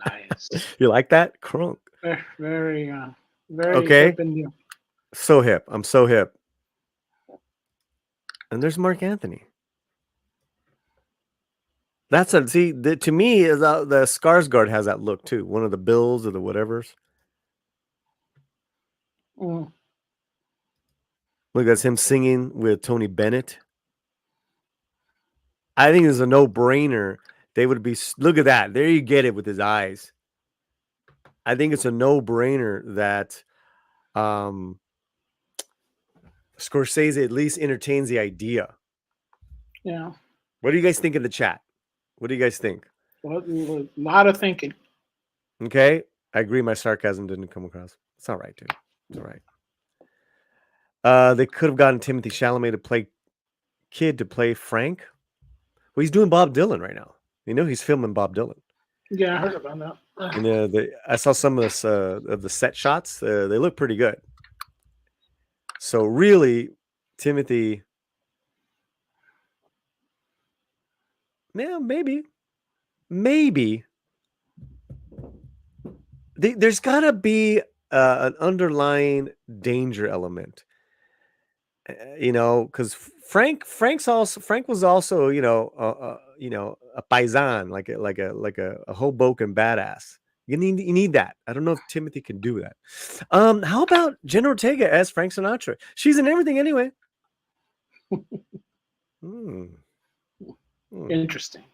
Nice. You like that? Crunk. Very, very Okay. hip and new. So hip. I'm so hip. And there's Mark Anthony. That's to me is the Skarsgård has that look too. One of the Bills or the whatevers. Mm. Look, that's him singing with Tony Bennett. I think it's a no-brainer. They would be. Look at that. There you get it with his eyes. I think it's a no-brainer that Scorsese at least entertains the idea. Yeah. What do you guys think in the chat? What do you guys think? Well, a lot of thinking. Okay. I agree. My sarcasm didn't come across. It's all right, dude. It's all right. They could have gotten Timothy Chalamet to play Frank. Well, he's doing Bob Dylan right now. He's filming Bob Dylan. Yeah, I heard about that. And I saw some of this of the set shots. They look pretty good. So really, Timothy, yeah, maybe. There's got to be an underlying danger element. Because Frank was also a paisan, like a Hoboken badass. You need that. I don't know if Timothy can do that. How about Jenna Ortega as Frank Sinatra? She's in everything anyway. Interesting.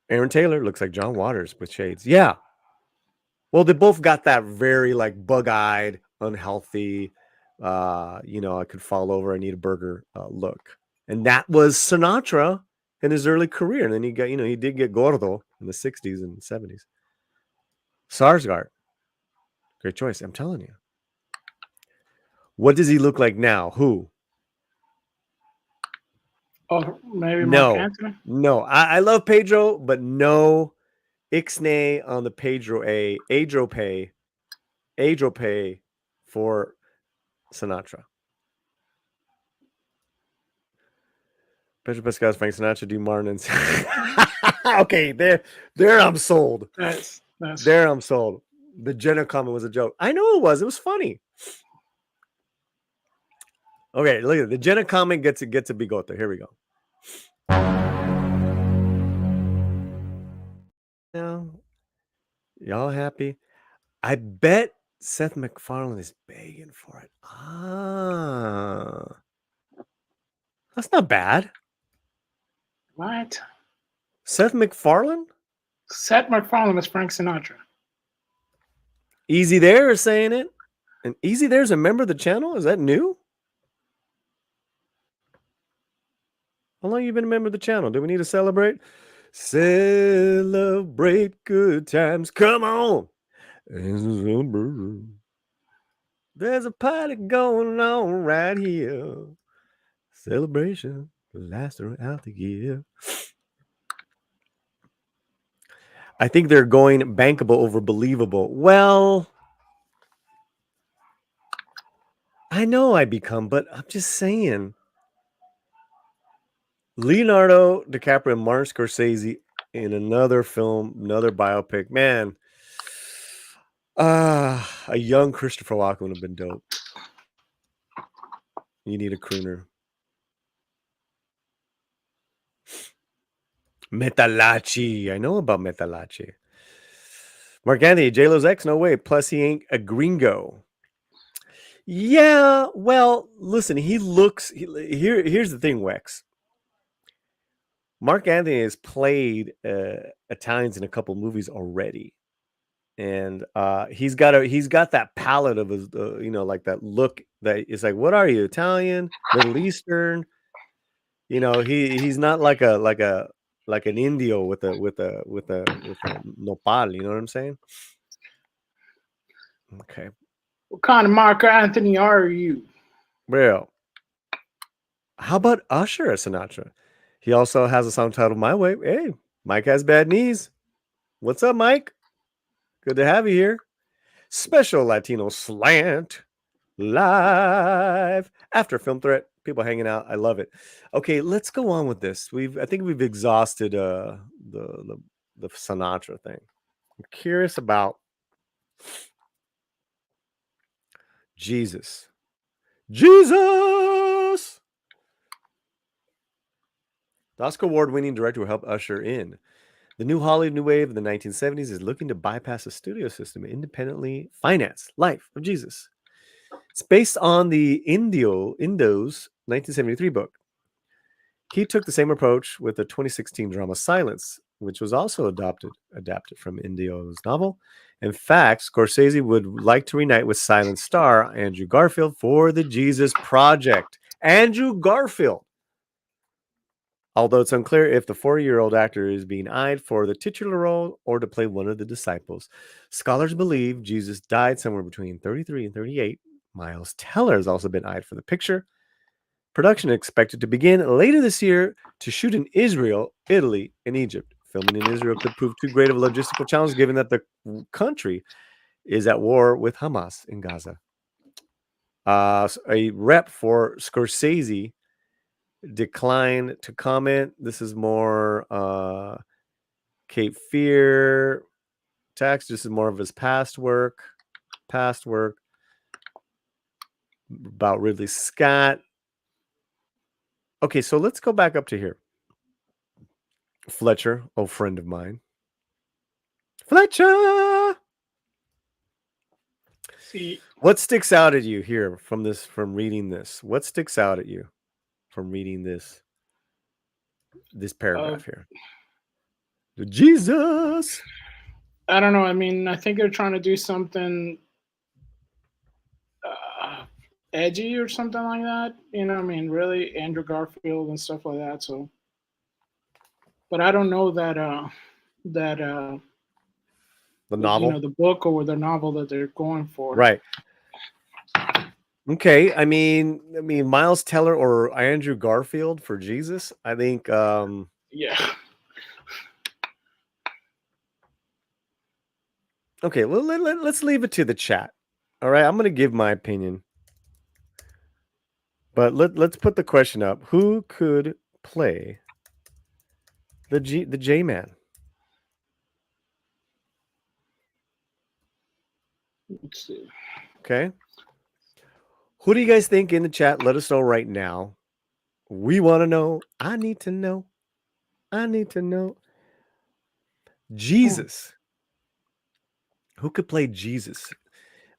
Aaron Taylor looks like John Waters with shades. Yeah. Well, they both got that very like bug-eyed, unhealthy, I could fall over, I need a burger look. And that was Sinatra in his early career. And then he got, he did get gordo in the 60s and 70s. Skarsgård. Great choice. I'm telling you. What does he look like now? Who? Oh, maybe Mark Anthony? No. I love Pedro, but no ixnay on the Pedro Adrope for Sinatra. Pedro Pascal, Frank Sinatra, D. Martin. Okay, there I'm sold. There I'm sold. The Jenna comment was a joke. I know it was. It was funny. Okay, look at it. The Jenna comment gets a bigote. Here we go. Y'all happy? I bet Seth MacFarlane is begging for it. That's not bad. What? Seth MacFarlane? Seth MacFarlane is Frank Sinatra. Easy There is saying it. And Easy There's a member of the channel? Is that new? How long you been a member of the channel? Do we need to celebrate? Celebrate good times. Come on. There's a party going on right here. Celebration lasts throughout the year. I think they're going bankable over believable. Well, I know I become, but I'm just saying. Leonardo DiCaprio and Martin Scorsese in another film, another biopic. Man, a young Christopher Walken would have been dope. You need a crooner. Metalachi. I know about Metalachi. Mark Anthony, J-Lo's ex? No way. Plus, he ain't a gringo. Yeah, well, listen, he looks... Here's the thing, Wex. Mark Anthony has played Italians in a couple movies already. And he's got that palette of his, like that look that is like, what are you, Italian, Middle Eastern? He's not like an Indio with a nopal. You know what I'm saying? Okay. What kind of Mark Anthony are you? Well, how about Usher as Sinatra? He also has a song titled My Way. Hey, Mike has bad knees. What's up, Mike? Good to have you here. special Latino slant live after Film Threat. People hanging out. I love it. Okay, let's go on with this. I think we've exhausted the Sinatra thing. I'm curious about Jesus. Jesus! The Oscar award-winning director who helped usher in the new Hollywood new wave of the 1970s is looking to bypass a studio system and independently finance Life of Jesus. It's based on the Indo's 1973 book. He took the same approach with the 2016 drama Silence, which was also adapted from Indo's novel. In fact, Scorsese would like to reunite with Silence star Andrew Garfield for the Jesus Project. Andrew Garfield! Although it's unclear if the 40-year-old actor is being eyed for the titular role or to play one of the disciples. Scholars believe Jesus died somewhere between 33 and 38. Miles Teller has also been eyed for the picture. Production is expected to begin later this year to shoot in Israel, Italy, and Egypt. Filming in Israel could prove too great of a logistical challenge given that the country is at war with Hamas in Gaza. A rep for Scorsese declined to comment. This is more Cape Fear text. This is more of his past work about Ridley Scott. Okay, so let's go back up to here. Fletcher, oh friend of mine. Fletcher! See, what sticks out at you here from reading this? What sticks out at you from reading this paragraph here? The Jesus! I don't know. I mean, I think they're trying to do something edgy or something like that. You know, I mean, really, Andrew Garfield and stuff like that. So, but I don't know that the novel, you know, the book or the novel that they're going for. Right. Okay. I mean, Miles Teller or Andrew Garfield for Jesus. I think. Yeah. Okay. Well, let's leave it to the chat. All right. I'm going to give my opinion. But let's put the question up. Who could play the J-Man? Let's see. Okay. Who do you guys think in the chat? Let us know right now. We want to know. I need to know. Jesus. Who could play Jesus?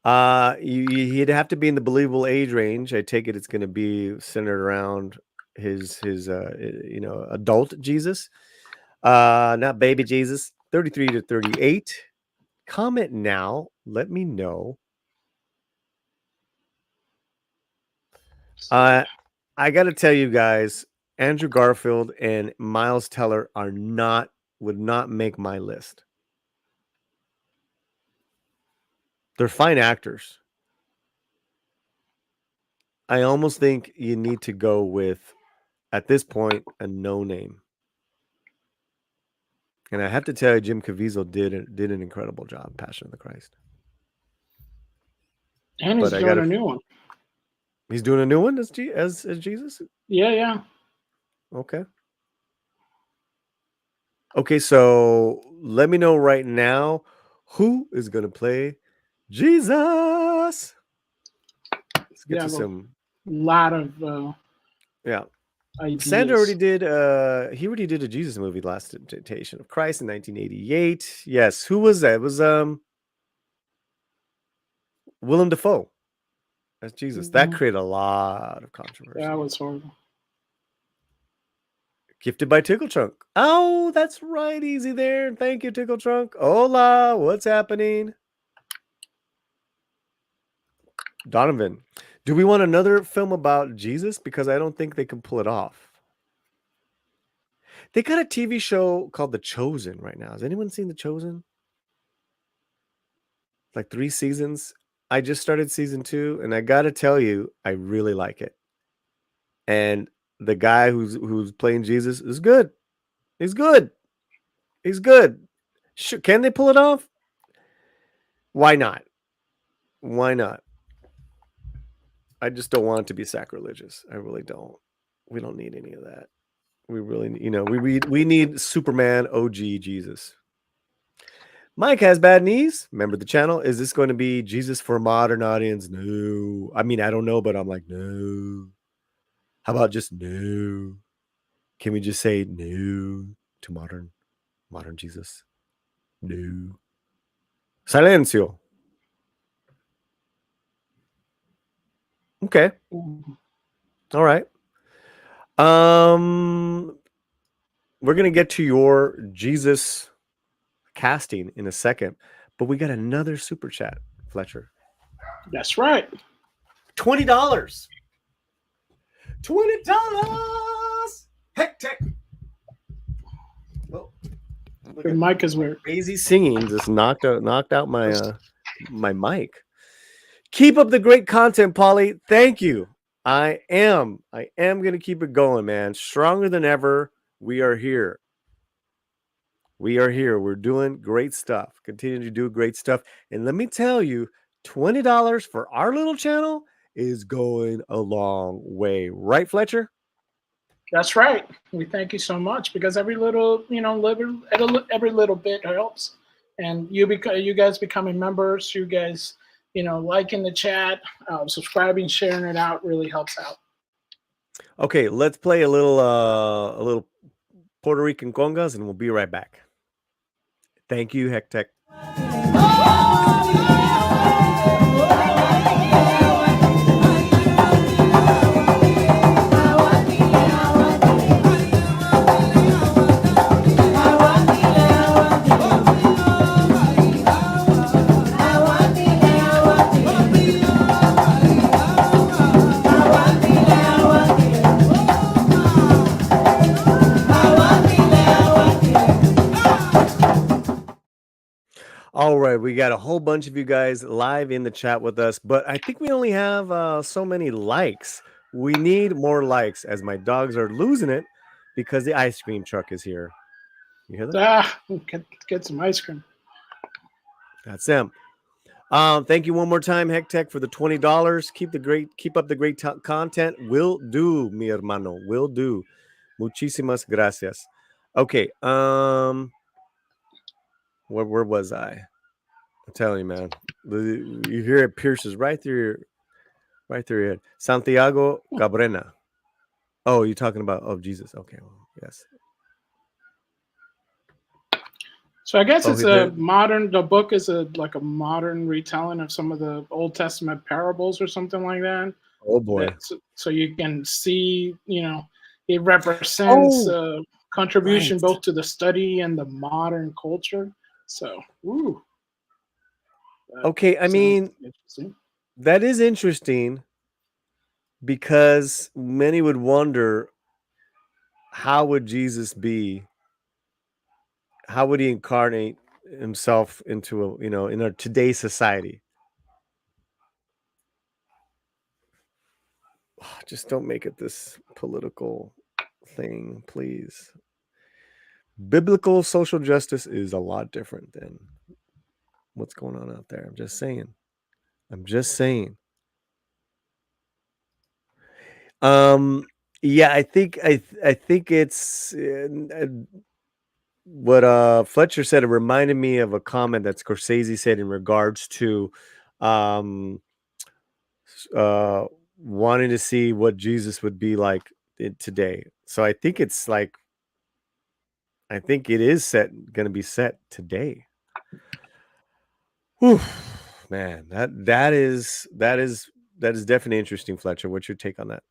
He'd have to be in the believable age range. I take it it's going to be centered around his adult Jesus, not baby Jesus. 33 to 38. Comment now. Let me know. I got to tell you guys, Andrew Garfield and Miles Teller would not make my list. They're fine actors. I almost think you need to go with, at this point, a no name. And I have to tell you, Jim Caviezel did an incredible job, Passion of the Christ. And he's doing a new one. He's doing a new one as Jesus? Yeah. Okay. Okay, so let me know right now who is going to play Jesus. Let's get to some lot of ideas. Sandra already did he already did a Jesus movie, Last Temptation of Christ, in 1988. Yes, who was that? It was Willem Dafoe as Jesus. Mm-hmm. That created a lot of controversy. That was horrible. Gifted by Tickle Trunk. Oh, that's right. Easy there. Thank you, Tickle Trunk. Hola, what's happening? Donovan, do we want another film about Jesus? Because I don't think they can pull it off. They got a TV show called The Chosen right now. Has anyone seen The Chosen? Like 3 seasons. I just started season 2, and I got to tell you, I really like it. And the guy who's playing Jesus is good. He's good. Can they pull it off? Why not? Why not? I just don't want it to be sacrilegious. I really don't. We don't need any of that. We really, we need Superman OG Jesus. Mike has bad knees. Remember the channel. Is this going to be Jesus for a modern audience? No. I mean, I don't know, but I'm like, no. How about just no? Can we just say no to modern Jesus? No. Silencio. Okay. All right. We're gonna get to your Jesus casting in a second, but we got another super chat, Fletcher. That's right. $20. $20. Heck tech. Well, Your mic is weird. Crazy singing just knocked out my my mic. Keep up the great content, Polly. Thank you. I am gonna keep it going, man. Stronger than ever. We are here. We're doing great stuff. Continue to do great stuff. And let me tell you, $20 for our little channel is going a long way. Right, Fletcher? That's right. We thank you so much because every little, every little bit helps. And you guys becoming members, you guys, liking the chat, subscribing, sharing it out really helps out. Okay, let's play a little Puerto Rican congas, and we'll be right back. Thank you, Heck Tech. All right, we got a whole bunch of you guys live in the chat with us, but I think we only have so many likes. We need more likes as my dogs are losing it because the ice cream truck is here. You hear that? Get some ice cream. That's them. Thank you one more time, Heck Tech, for the $20. Keep up the great content. Will do, mi hermano. Will do. Muchísimas gracias. Okay. Where was I? I'm telling you, man. You hear it pierces right through your head. Santiago Cabrera. Oh, you're talking about Jesus. Okay, well, yes. So I guess it's a modern. The book is like a modern retelling of some of the Old Testament parables or something like that. Oh boy! So you can see, it represents a contribution both to the study and the modern culture. So, okay, I mean, that is interesting because many would wonder, how would Jesus be? How would he incarnate himself into in our today's society? Just don't make it this political thing, please. Biblical social justice is a lot different than what's going on out there. I'm just saying. Yeah, I think it's what Fletcher said. It reminded me of a comment that Scorsese said in regards to wanting to see what Jesus would be like today. So I think it is going to be set today. Whew, man, that is definitely interesting, Fletcher. What's your take on that?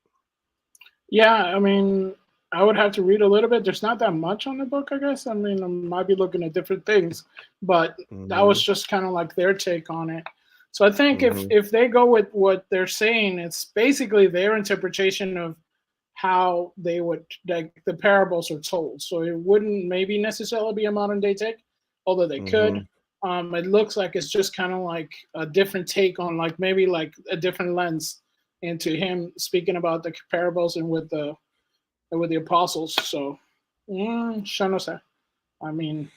Yeah, I mean, I would have to read a little bit. There's not that much on the book, I guess. I mean, I might be looking at different things, but that was just kind of like their take on it. So I think if they go with what they're saying, it's basically their interpretation of how they would, like, the parables are told. So it wouldn't maybe necessarily be a modern day take, although they could. It looks like it's just kind of like a different take on, like, maybe like a different lens into him speaking about the parables and with the apostles. So, I mean,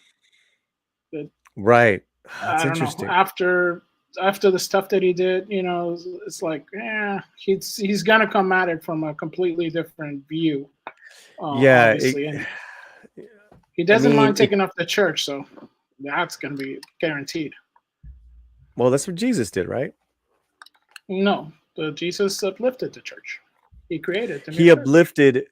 right. That's interesting. After after the stuff that he did, it's like, he's gonna come at it from a completely different view, Yeah, obviously, and he I doesn't mean, mind taking up the church, so that's gonna be guaranteed. well, that's what Jesus did, right? No, Jesus uplifted the church. He created the new He church. uplifted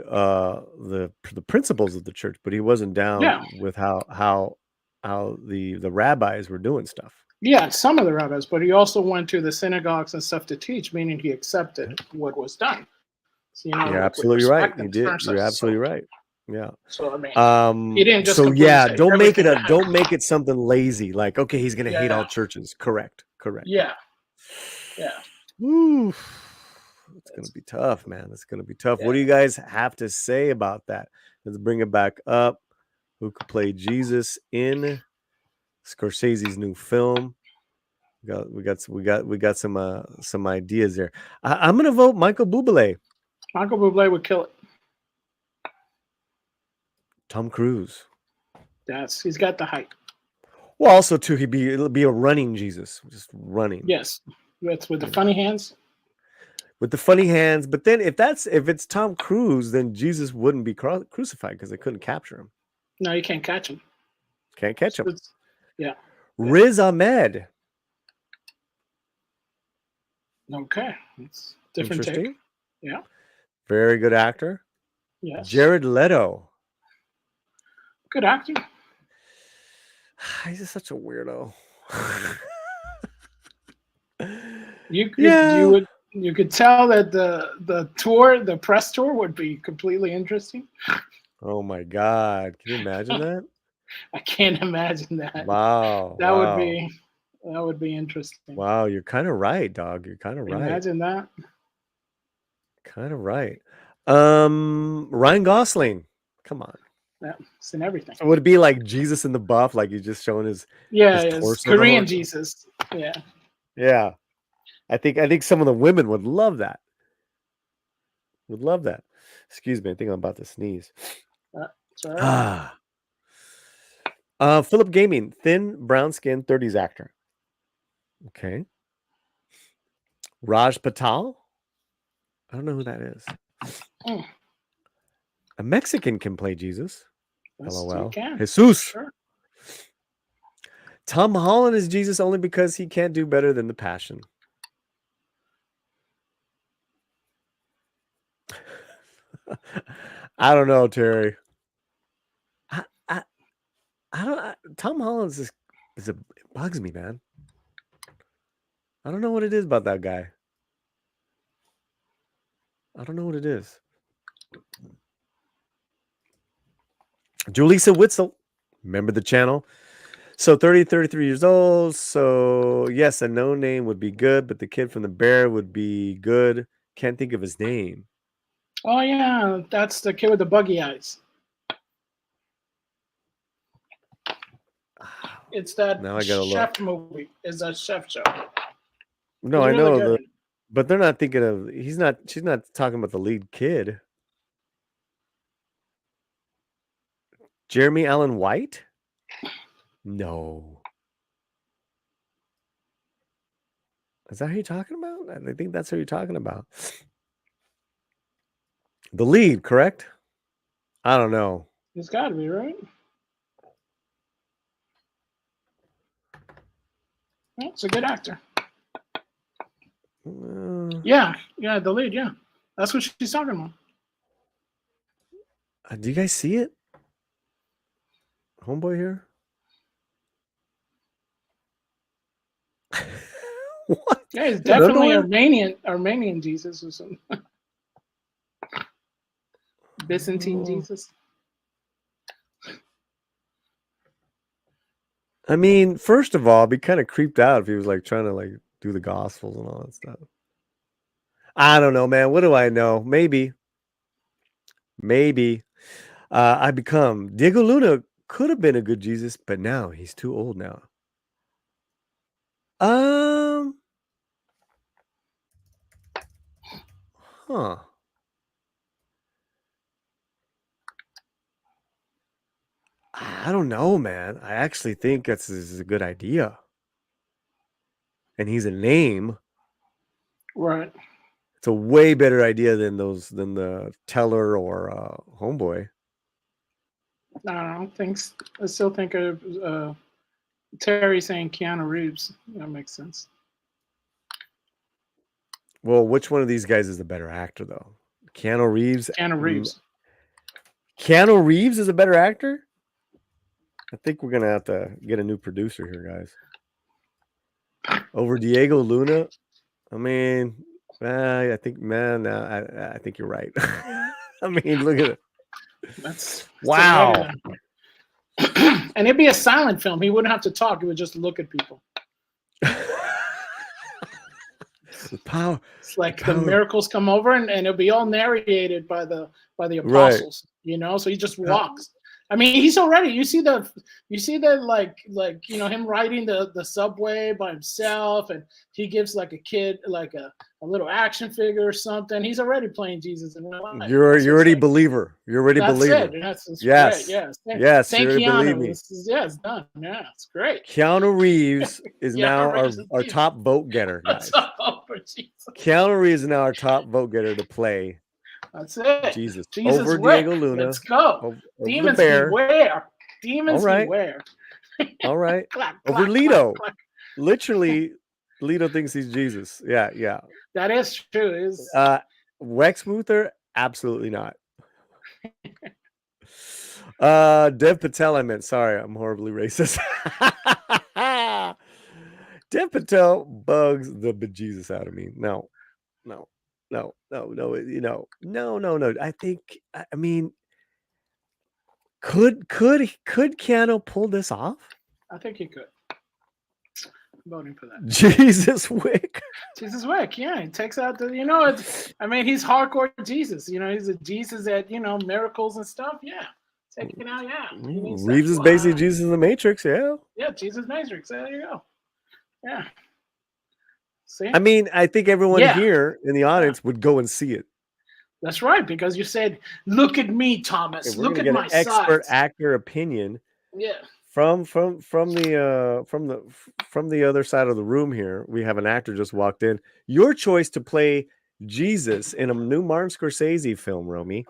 the principles of the church, but he wasn't down with how the rabbis were doing stuff. Yeah, some of the rabbis, but he also went to the synagogues and stuff to teach, meaning he accepted what was done. So, You're absolutely right. You did. You're absolutely right. Yeah. So I mean, he didn't just so yeah, say don't make everything it something lazy. Like, okay, he's gonna hate all churches. Correct. Yeah. Woo. It's gonna be tough, man. It's gonna be tough. What do you guys have to say about that? Let's bring it back up. Who could play Jesus in Scorsese's new film? We got some ideas there. I'm gonna vote Michael Bublé. Michael Bublé would kill it. Tom Cruise. He's got the height. Well, also too, it'll be a running Jesus, just running. Yes, with the funny hands. With the funny hands, but then if it's Tom Cruise, then Jesus wouldn't be crucified because they couldn't capture him. No, you can't catch him. Can't catch him. Yeah. Riz Ahmed. Okay, it's different take. Yeah. Very good actor. Yes. Jared Leto. Good actor. He's just such a weirdo. You could tell that the press tour would be completely interesting. Oh my God. Can you imagine that? I can't imagine that. Wow. That would be interesting. Wow, you're kind of right, dog. You're kind of right. Imagine that. Kind of right. Ryan Gosling. Come on. Yeah, it's in everything. So would it be like Jesus in the buff, like he's just showing his torso Korean Jesus. Yeah. Yeah. I think some of the women would love that. Would love that. Excuse me, I think I'm about to sneeze. Sorry. Philip Gaming, thin, brown skin, 30s actor. Okay. Raj Patel. I don't know who that is. A Mexican can play Jesus. LOL. Jesus. Sure. Tom Holland is Jesus only because he can't do better than The Passion. I don't know, Terry. I don't. Tom Holland it bugs me, man. I don't know what it is about that guy. I don't know what it is. Julissa Witzel, remember the channel? So 33 years old. So yes, a no name would be good, but the kid from The Bear would be good. Can't think of his name. Oh yeah, that's the kid with the buggy eyes. It's that chef movie. It's a chef show. No, I know, but they're not thinking of. She's not talking about the lead kid. Jeremy Allen White? No. Is that who you're talking about? I think that's who you're talking about. The lead, correct? I don't know. It's got to be, right? Well, it's a good actor. Yeah, the lead, yeah. That's what she's talking about. Do you guys see it? Homeboy here? What? Yeah, it's definitely Armenian Jesus or something. Byzantine Jesus. I mean, first of all, I'd be kind of creeped out if he was like trying to like do the Gospels and all that stuff. I don't know, man. What do I know? Maybe. I become Diego Luna could have been a good Jesus, but now he's too old now. Huh. I don't know, man. I actually think this is a good idea. and he's a name, Right. it's a way better idea than the Teller or Homeboy. I don't know. I still think of Terry saying Keanu Reeves. That makes sense. Well, which one of these guys is the better actor, though? Keanu Reeves. Keanu Reeves. Keanu Reeves is a better actor? I think we're gonna have to get a new producer here, guys. Over Diego Luna. I mean, I think, man, no, I think you're right. I mean, look at it. That's Wow. And it'd be a silent film. He wouldn't have to talk. He would just look at people. The power. It's like the miracles come over, and it'll be all narrated by the apostles. Right. So he just walks. I mean, he's already. You see the like him riding the subway by himself, and he gives like a kid like a little action figure or something. He's already playing Jesus in real life. You're already a believer. You're already a believer. That's yes. Great. Yes. Yes. Thank You're Keanu. me. It's done. Yeah, it's great. Keanu Reeves is now our top vote getter, guys. Keanu Reeves is now our top vote getter to play. That's it. Jesus over Diego Luna. Let's go. Over Demons beware. Demons beware. All right. Clack, over clack, Leto. Clack, clack. Literally, Leto thinks he's Jesus. Yeah. That is true. Wex Muther, absolutely not. Dev Patel, I meant. Sorry, I'm horribly racist. Dev Patel bugs the bejesus out of me. No. I think, I mean, could Keanu pull this off? I think he could. I'm voting for that. Jesus Wick. Jesus Wick, yeah. He takes out he's hardcore Jesus. He's a Jesus that, miracles and stuff. Yeah. Taking it out, yeah. Reeves is basically Jesus in the Matrix, yeah. Yeah, Jesus Matrix. There you go. Yeah. See? I mean, I think everyone here in the audience would go and see it. That's right, because you said, "Look at me, Thomas. Look at my expert sides." actor opinion. Yeah. From the other side of the room here, we have an actor just walked in. Your choice to play Jesus in a new Martin Scorsese film, Romy.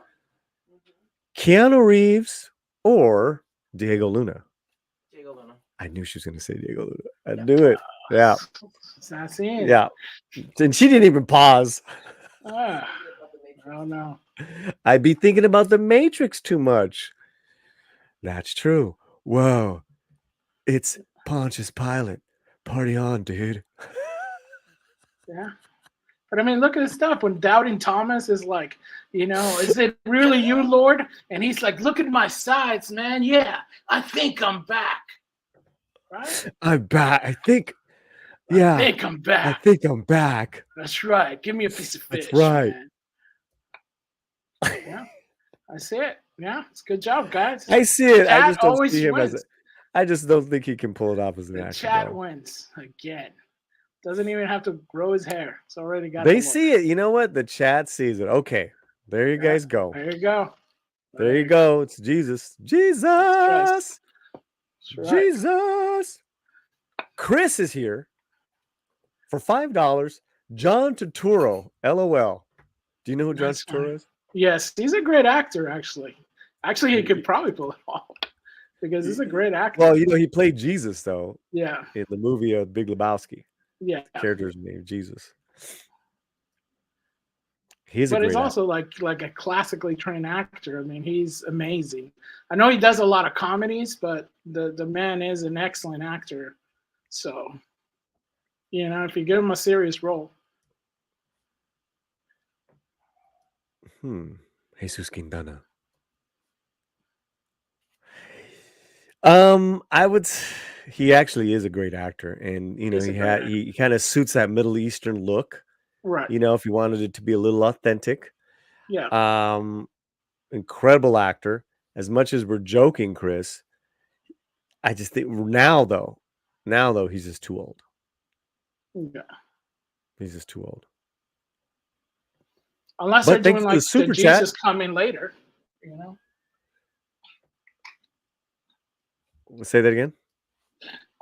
Keanu Reeves or Diego Luna? Diego Luna. I knew she was going to say Diego Luna. I knew it. Yeah. Yeah. And she didn't even pause. I don't know. I'd be thinking about the Matrix too much. That's true. Whoa. It's Pontius Pilate. Party on, dude. Yeah. But I mean, look at the stuff when Doubting Thomas is like, is it really you, Lord? And he's like, look at my sides, man. Yeah, I think I'm back. Right? I'm back. I think I'm back. I think I'm back. That's right. Give me a piece of fish. That's right. Man. Yeah, I see it. Yeah, it's a good job, guys. I see it. I just don't always see him wins. I just don't think he can pull it off as an actor. Chat wins again. Doesn't even have to grow his hair. It's already got. They see it. You know what? The chat sees it. Okay, there you guys go. There you go. There you go. It's Jesus. Jesus. That's right. Jesus. Chris is here for $5. John Turturro. LOL. Do you know who John Turturro is? Yes, he's a great actor. Actually, he could probably pull it off because he's a great actor. Well, he played Jesus though. Yeah. In the movie Big Lebowski. Yeah. The character's name Jesus. He's also like a classically trained actor. I mean, he's amazing. I know he does a lot of comedies, but the man is an excellent actor. So, if you give him a serious role. Jesus Quintana. He actually is a great actor, and he kind of suits that Middle Eastern look, right? If you wanted it to be a little authentic, yeah. Incredible actor. As much as we're joking, Chris, I just think now though, he's just too old. Yeah, he's just too old. Unless they're doing like the Jesus coming later, Say that again.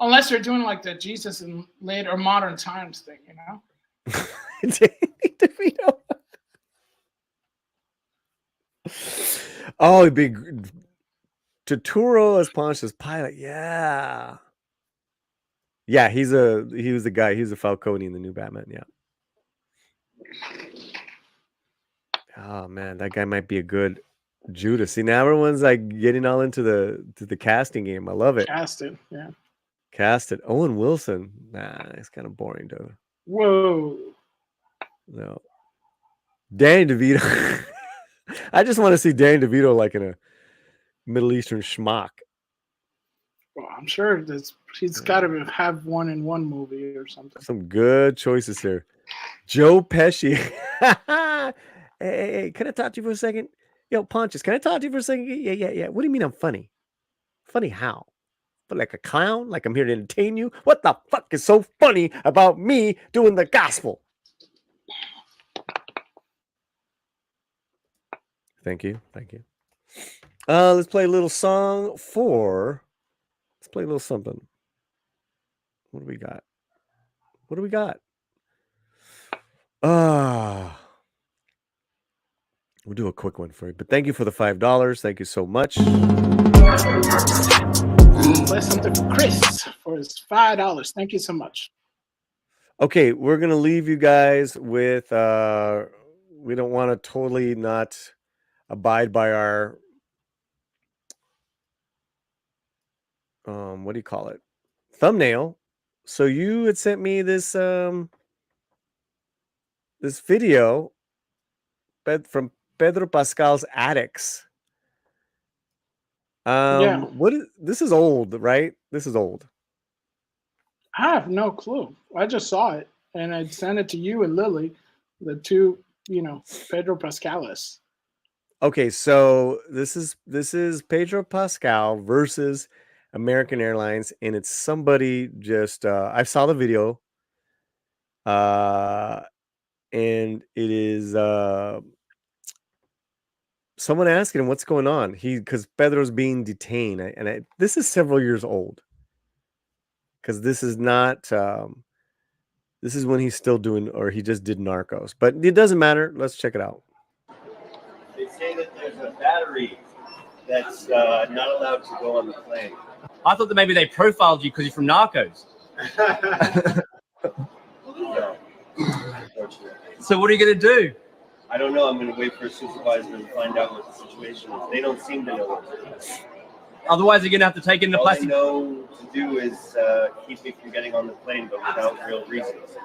Unless you're doing like the Jesus in later modern times thing, you know? Danny DeVito. Oh, big Turturro as Pontius Pilate. Yeah. Yeah, he was the guy. He's a Falcone in the new Batman. Yeah. Oh man, that guy might be a good Judas. See, now everyone's like getting all into the casting game. I love it. Casted, yeah. Casted. Owen Wilson. Nah, it's kind of boring, dude. Whoa. No. Danny DeVito. I just want to see Danny DeVito like in a Middle Eastern schmuck. Well, I'm sure he's got to have one in one movie or something. Some good choices here. Joe Pesci. Hey, can I talk to you for a second? Yo, Pontius, can I talk to you for a second? Yeah. What do you mean I'm funny? Funny how? But like a clown? Like I'm here to entertain you? What the fuck is so funny about me doing the gospel? Thank you. Let's play a little song for... Let's play a little something. What do we got? We'll do a quick one for you. But thank you for the $5. Thank you so much. Play something for Chris for his $5. Thank you so much. Okay, we're going to leave you guys with... we don't want to totally not abide by our... what do you call it? Thumbnail. So you had sent me this this video from Pedro Pascal's Addicts. Yeah. This is old, right? This is old. I have no clue. I just saw it and I sent it to you and Lily, the two, Pedro Pascales. Okay, so this is Pedro Pascal versus American Airlines, and it's somebody just I saw the video, and it is someone asking him what's going on. Because Pedro's being detained, and this is several years old. Because this is not this is when he's still doing, or he just did Narcos, but it doesn't matter. Let's check it out. They say that there's a battery that's not allowed to go on the plane. I thought that maybe they profiled you because you're from Narcos. No, unfortunately. So what are you going to do? I don't know. I'm going to wait for a supervisor to find out what the situation is. They don't seem to know what to do. Otherwise, you're going to have to take it in the All plastic. they know to do is keep me from getting on the plane, but without real reasons.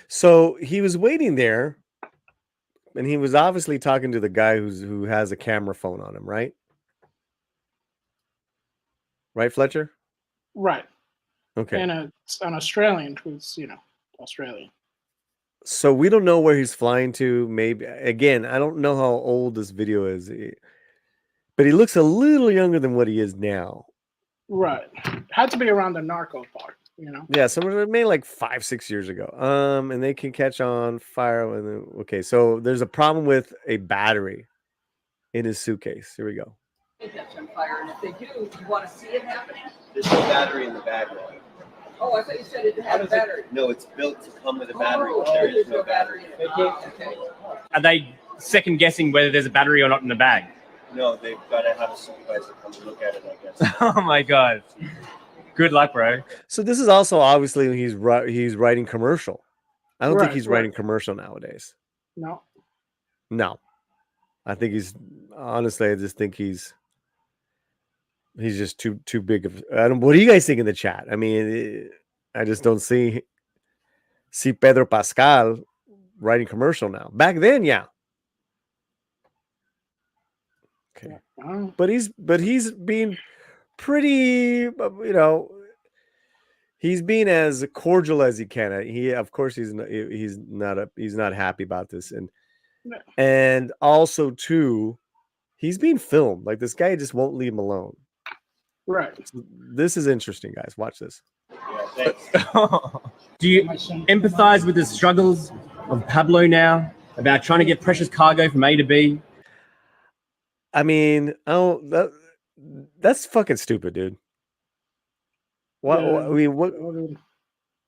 So he was waiting there, and he was obviously talking to the guy who has a camera phone on him, right? Right, Fletcher? Right. Okay. And an Australian who's, Australian. So we don't know where he's flying to. Maybe, again, I don't know how old this video is, but he looks a little younger than what he is now. Right. Had to be around the narco part, Yeah, somewhere maybe like 5-6 years ago. And they can catch on fire. Okay, so there's a problem with a battery in his suitcase. Here we go. Catch on fire, and if they do, you want to see it happening? There's no battery in the bag. Oh, I thought you said it had a battery. No, it's built to come with a battery, but there is no battery. Okay. Are they second guessing whether there's a battery or not in the bag? No, they've got to have a supervisor come and look at it, I guess. Oh my God. Good luck, bro. So this is also obviously he's writing commercial. I don't think he's writing commercial nowadays. No. I think honestly, I just think he's just too big of. What do you guys think in the chat? I mean, I just don't see Pedro Pascal writing commercial now. Back then, yeah. Okay, but he's being pretty, he's being as cordial as he can. Of course, he's not happy about this, and also too, he's being filmed. Like this guy just won't leave him alone. Right. So this is interesting, guys. Watch this. Yeah, Do you empathize with the struggles of Pablo now about trying to get precious cargo from A to B? I mean, that's fucking stupid, dude. I mean, what?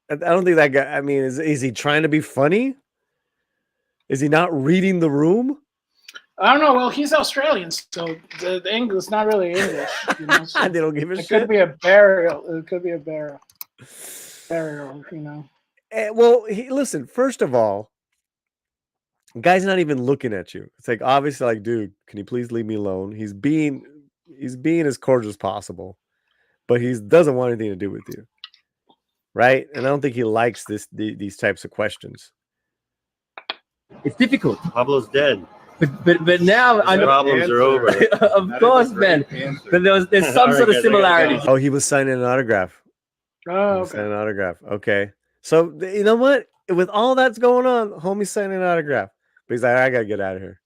I don't think that guy. I mean, is he trying to be funny? Is he not reading the room? I don't know. Well, he's Australian, so the English not really English. You know, so They don't give a it shit. could be a burial. It could be a burial. Burial, you know. Well, listen. First of all, the guy's not even looking at you. It's like obviously, like, dude, can you please leave me alone? He's being as cordial as possible, but he doesn't want anything to do with you, right? And I don't think he likes these types of questions. It's difficult. Pablo's dead. But now I know problems are over. Of course, man. But there's some sort of similarities. Oh, he was signing an autograph. Oh, okay. Signing an autograph. Okay. So you know what? With all that's going on, homie's signing an autograph. But he's like, I gotta get out of here.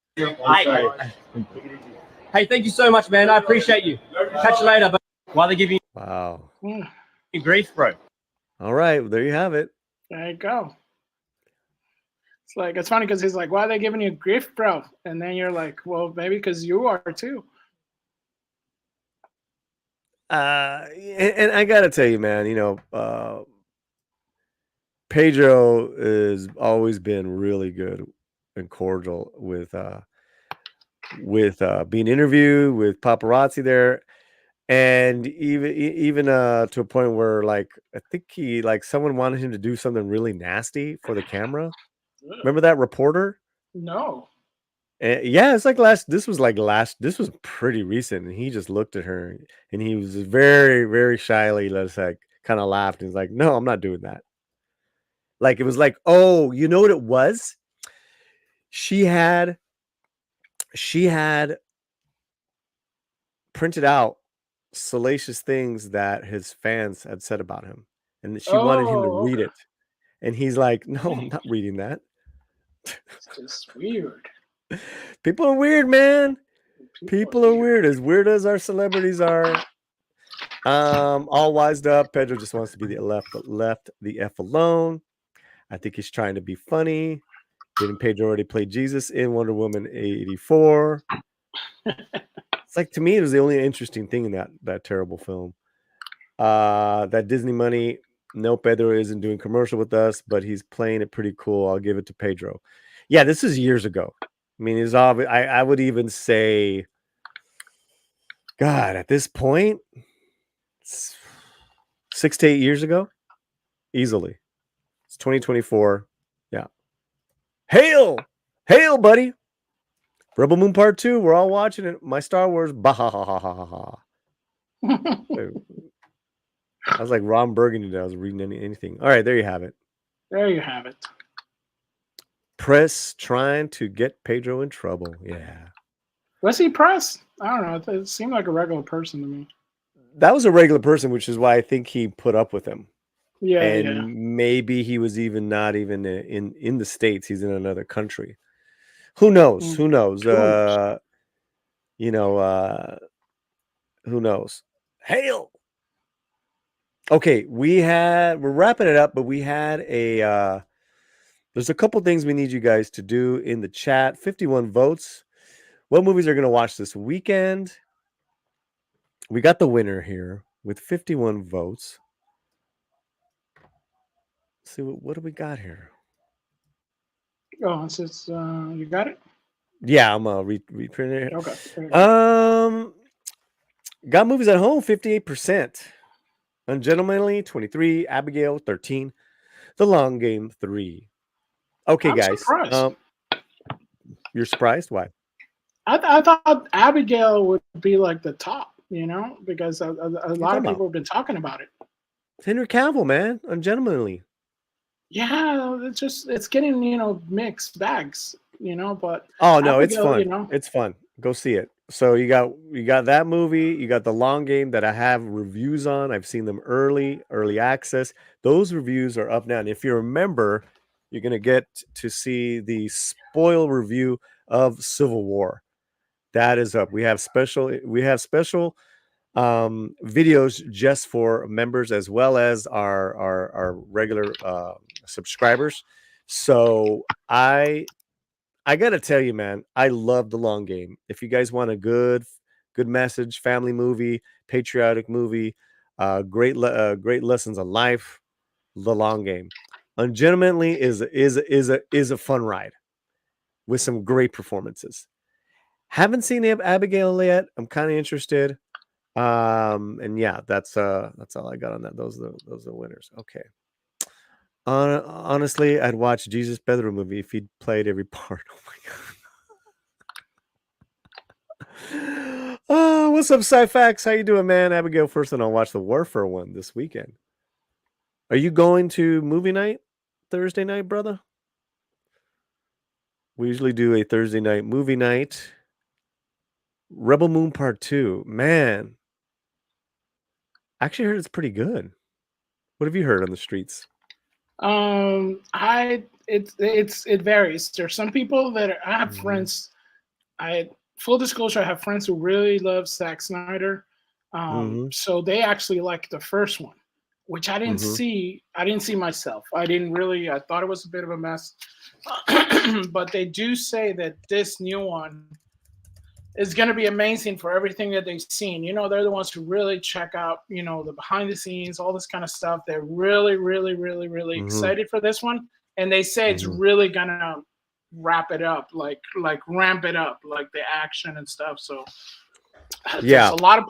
Hey, thank you so much, man. I appreciate you. Catch you later. But while they give you grief, bro. All right, well, there you have it. There you go. It's like it's funny because he's like, "Why are they giving you grief, bro?" And then you're like, "Well, maybe because you are too." And I gotta tell you, man, you know, Pedro has always been really good and cordial with being interviewed with paparazzi there, and even to a point where, like, I think someone wanted him to do something really nasty for the camera. Remember that reporter? No. Yeah, it's like this was pretty recent, and he just looked at her and he was very, very shyly just like kind of laughed and he's like, no, I'm not doing that. Like, it was like, oh, you know what it was? She had printed out salacious things that his fans had said about him, and she wanted him to read it, and he's like, no, I'm not reading that. It's just weird. People are weird, man. People are weird as our celebrities are. All wised up. Pedro just wants to be left the F alone. I think he's trying to be funny. Didn't Pedro already play Jesus in Wonder Woman 84? It's like, to me, it was the only interesting thing in that terrible film. That Disney money. No, Pedro isn't doing commercial with us, but he's playing it pretty cool. I'll give it to Pedro. Yeah, this is years ago. I mean, it's obvious. I would even say, God, at this point, 6 to 8 years ago, easily. It's 2024. Yeah. Hail, buddy. Rebel Moon Part 2. We're all watching it. My Star Wars. Bah. I was like Ron Burgundy today. I was reading anything. All right, there you have it. There you have it. Press trying to get Pedro in trouble. Yeah. Was he pressed? I don't know. It seemed like a regular person to me. That was a regular person, which is why I think he put up with him. Yeah, and maybe he was not even in the States. He's in another country. Who knows? Who knows? You know, who knows? Hail. Okay, we're wrapping it up, but we had there's a couple things we need you guys to do in the chat. 51 votes. What movies are going to watch this weekend? We got the winner here with 51 votes. Let's see, what do we got here? Oh, it's just, you got it? Yeah, I'm reprint it. Okay. Got movies at home, 58%. Ungentlemanly, 23. Abigail, 13. The Long Game, 3. Okay, I'm guys. Surprised. You're surprised? Why? I thought Abigail would be like the top, you know, because a lot of people have been talking about it. Henry Cavill, man. Ungentlemanly. Yeah, it's getting, you know, mixed bags, you know, but oh no, Abigail, it's fun. You know, it's fun. Go see it. So you got that movie, you got The Long Game that I have reviews on. I've seen them early access. Those reviews are up now. And if you remember, you're gonna get to see the spoil review of Civil War. That is up. We have special videos just for members as well as our regular subscribers. So I gotta tell you, man, I love The Long Game. If you guys want a good message, family movie, patriotic movie, Great lessons on life. The Long Game. Legitimately is a fun ride with some great performances. Haven't seen Abigail yet. I'm kind of interested. And yeah, that's all I got on that. Those are the winners. Okay. Honestly, I'd watch Jesus Pedro movie if he'd played every part. Oh my god. What's up, Sci-Fax? How you doing, man? Abigail first, and I'll watch the Warfare one this weekend. Are you going to movie night Thursday night, brother? We usually do a Thursday night movie night. Rebel Moon Part 2. Man. I actually heard it's pretty good. What have you heard on the streets? It varies. There's some people that I have friends. Full disclosure, I have friends who really love Zack Snyder. So they actually like the first one, which I didn't see. I didn't see myself. I thought it was a bit of a mess. But they do say that this new one is going to be amazing for everything that they've seen. You know, they're the ones who really check out, you know, the behind the scenes, all this kind of stuff. They're really, really, really, really excited for this one. And they say it's really going to wrap it up, like ramp it up, like the action and stuff. So there's a lot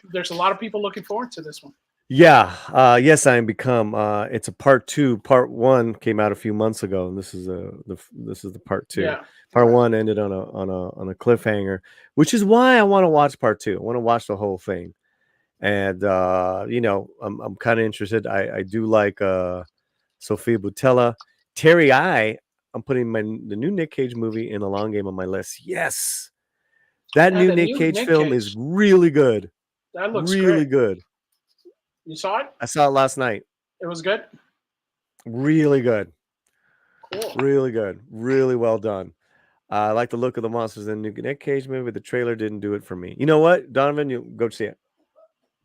of people looking forward to this one. Yeah. Yes, I Am Become. It's a part 2. Part 1 came out a few months ago, and this is the part 2. Yeah. Part 1 ended on a cliffhanger, which is why I want to watch part 2. I want to watch the whole thing, and you know, I'm kind of interested. I do like Sophia Boutella, Terry I. I'm putting the new Nick Cage movie in The Long Game on my list. Yes, that new Nick Cage film is really good. That looks really great. good. You saw it? I saw it last night. It was good? Really good. Cool. Really good. Really well done. I like the look of the monsters in the Nick Cage movie. The trailer didn't do it for me. You know what, Donovan? You go see it.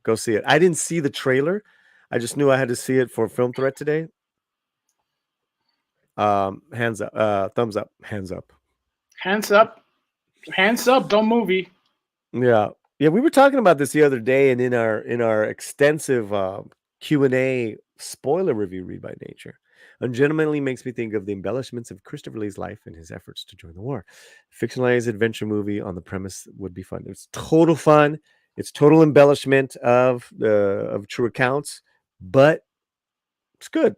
Go see it. I didn't see the trailer. I just knew I had to see it for Film Threat today. Hands up. Thumbs up. Hands up. Hands up. Hands up. Don't movie. Yeah. Yeah, we were talking about this the other day, and in our extensive Q&A spoiler review, Read by Nature, legitimately makes me think of the embellishments of Christopher Lee's life and his efforts to join the war. Fictionalized adventure movie on the premise would be fun. It's total fun. It's total embellishment of true accounts, but it's good.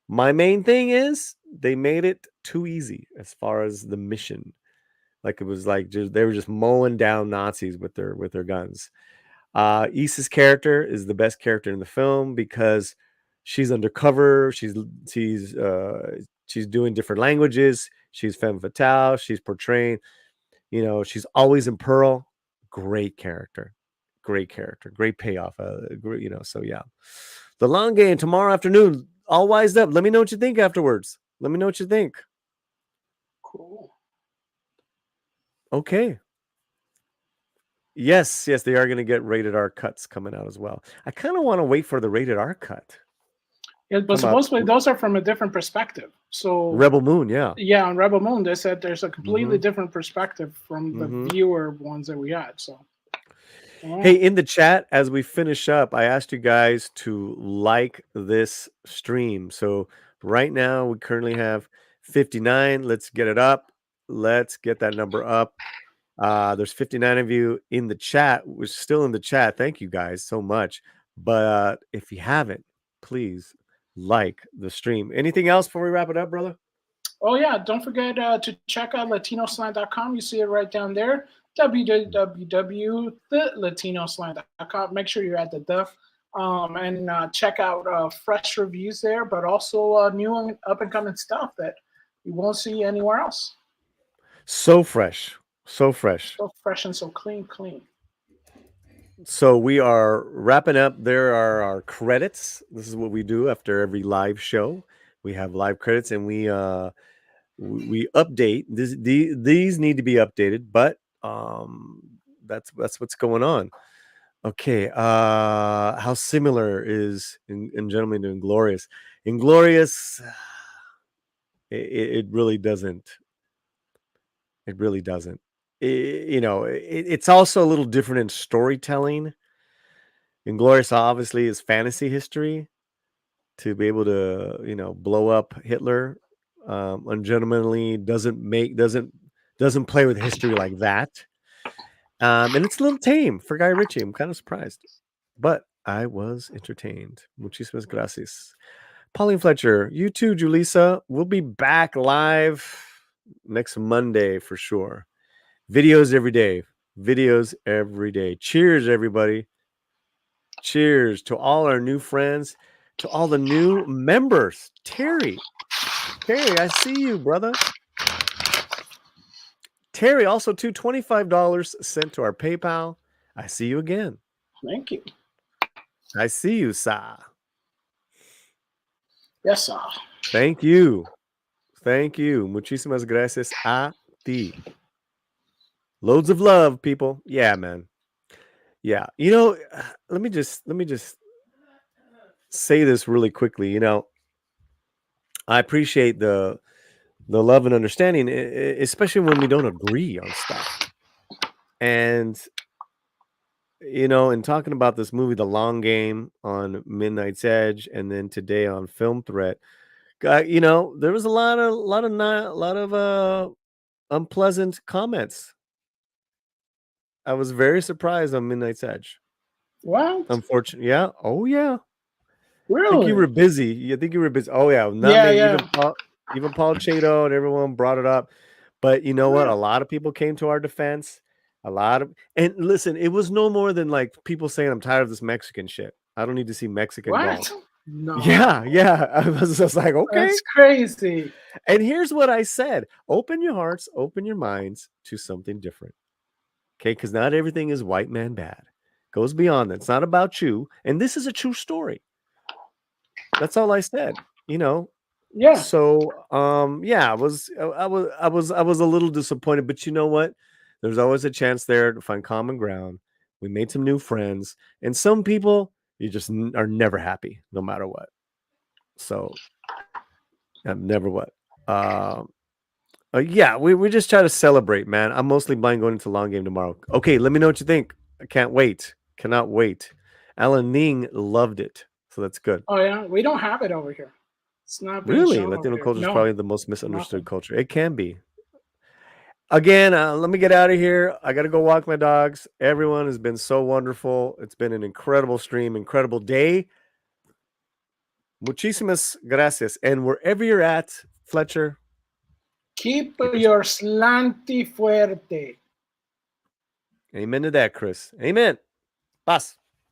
My main thing is they made it too easy as far as the mission. Like it was like they were just mowing down Nazis with their guns. Issa's character is the best character in the film because she's undercover. She's doing different languages. She's femme fatale. She's portraying, you know, she's always in Pearl. Great character. Great payoff. You know, so yeah. The Long Game tomorrow afternoon. All wised up. Let me know what you think afterwards. Let me know what you think. Cool. Okay. Yes, they are going to get rated R cuts coming out as well. I kind of want to wait for the rated R cut. Yeah, but supposedly those are from a different perspective. So Rebel Moon, yeah. Yeah, on Rebel Moon, they said there's a completely different perspective from the viewer ones that we had. So hey, in the chat, as we finish up, I asked you guys to like this stream. So right now we currently have 59. Let's get it up. Let's get that number up. There's 59 of you in the chat. We're still in the chat. Thank you guys so much. But if you haven't, please like the stream. Anything else before we wrap it up, brother? Oh yeah, don't forget to check out latinoslant.com. You see it right down there. www.latinoslant.com. Make sure you're at the and check out fresh reviews there, but also new and up and coming stuff that you won't see anywhere else. So fresh and so clean. So we are wrapping up. There are our credits. This is what we do after every live show. We have live credits, and we update. These need to be updated, but that's what's going on. Okay. How similar is in Gentlemen to Inglorious? Inglorious, it really doesn't. It really doesn't. You know, it's also a little different in storytelling. Inglorious obviously is fantasy history. To be able to, blow up Hitler ungentlemanly doesn't play with history like that. And it's a little tame for Guy Ritchie. I'm kind of surprised, but I was entertained. Muchísimas gracias. Pauline Fletcher, you too, Julissa. We'll be back live next Monday for sure. Videos every day. Videos every day. Cheers, everybody. Cheers to all our new friends, to all the new members. Terry, I see you, brother. Terry, also too, $25 sent to our PayPal. I see you again. Thank you. I see you, Sa. Yes, sir. Thank you. Thank you. Muchísimas gracias a ti. Loads of love, people. Yeah, man. Yeah. Let me just say this really quickly. I appreciate the love and understanding, especially when we don't agree on stuff. And in talking about this movie, The Long Game, on Midnight's Edge, and then today on Film Threat, there was a lot of unpleasant comments. I was very surprised on Midnight's Edge. What? Unfortunately, yeah. Oh yeah. Really? I think you were busy. Oh yeah. Even Paul Chato and everyone brought it up. But you know what? A lot of people came to our defense. And listen, it was no more than like people saying, I'm tired of this Mexican shit. I don't need to see Mexican golf. No. Yeah. I was just like, okay. That's crazy. And here's what I said. Open your hearts, open your minds to something different. Okay, because not everything is white man bad. Goes beyond that. It's not about you. And this is a true story. That's all I said. Yeah. So I was a little disappointed, but you know what? There's always a chance there to find common ground. We made some new friends, and some people you just are never happy, no matter what. So never what. We just try to celebrate, man. I'm mostly blind going into Long Game tomorrow. Okay, let me know what you think. I can't wait. Cannot wait. Alan Ning loved it, so that's good. Oh yeah, we don't have it over here. It's not really. Latino culture is probably the most misunderstood culture. It can be. Again, let me get out of here. I got to go walk my dogs. Everyone has been so wonderful. It's been an incredible stream, incredible day. Muchísimas gracias. And wherever you're at, Fletcher, keep your slanty fuerte. Amen to that, Chris. Amen. Paz.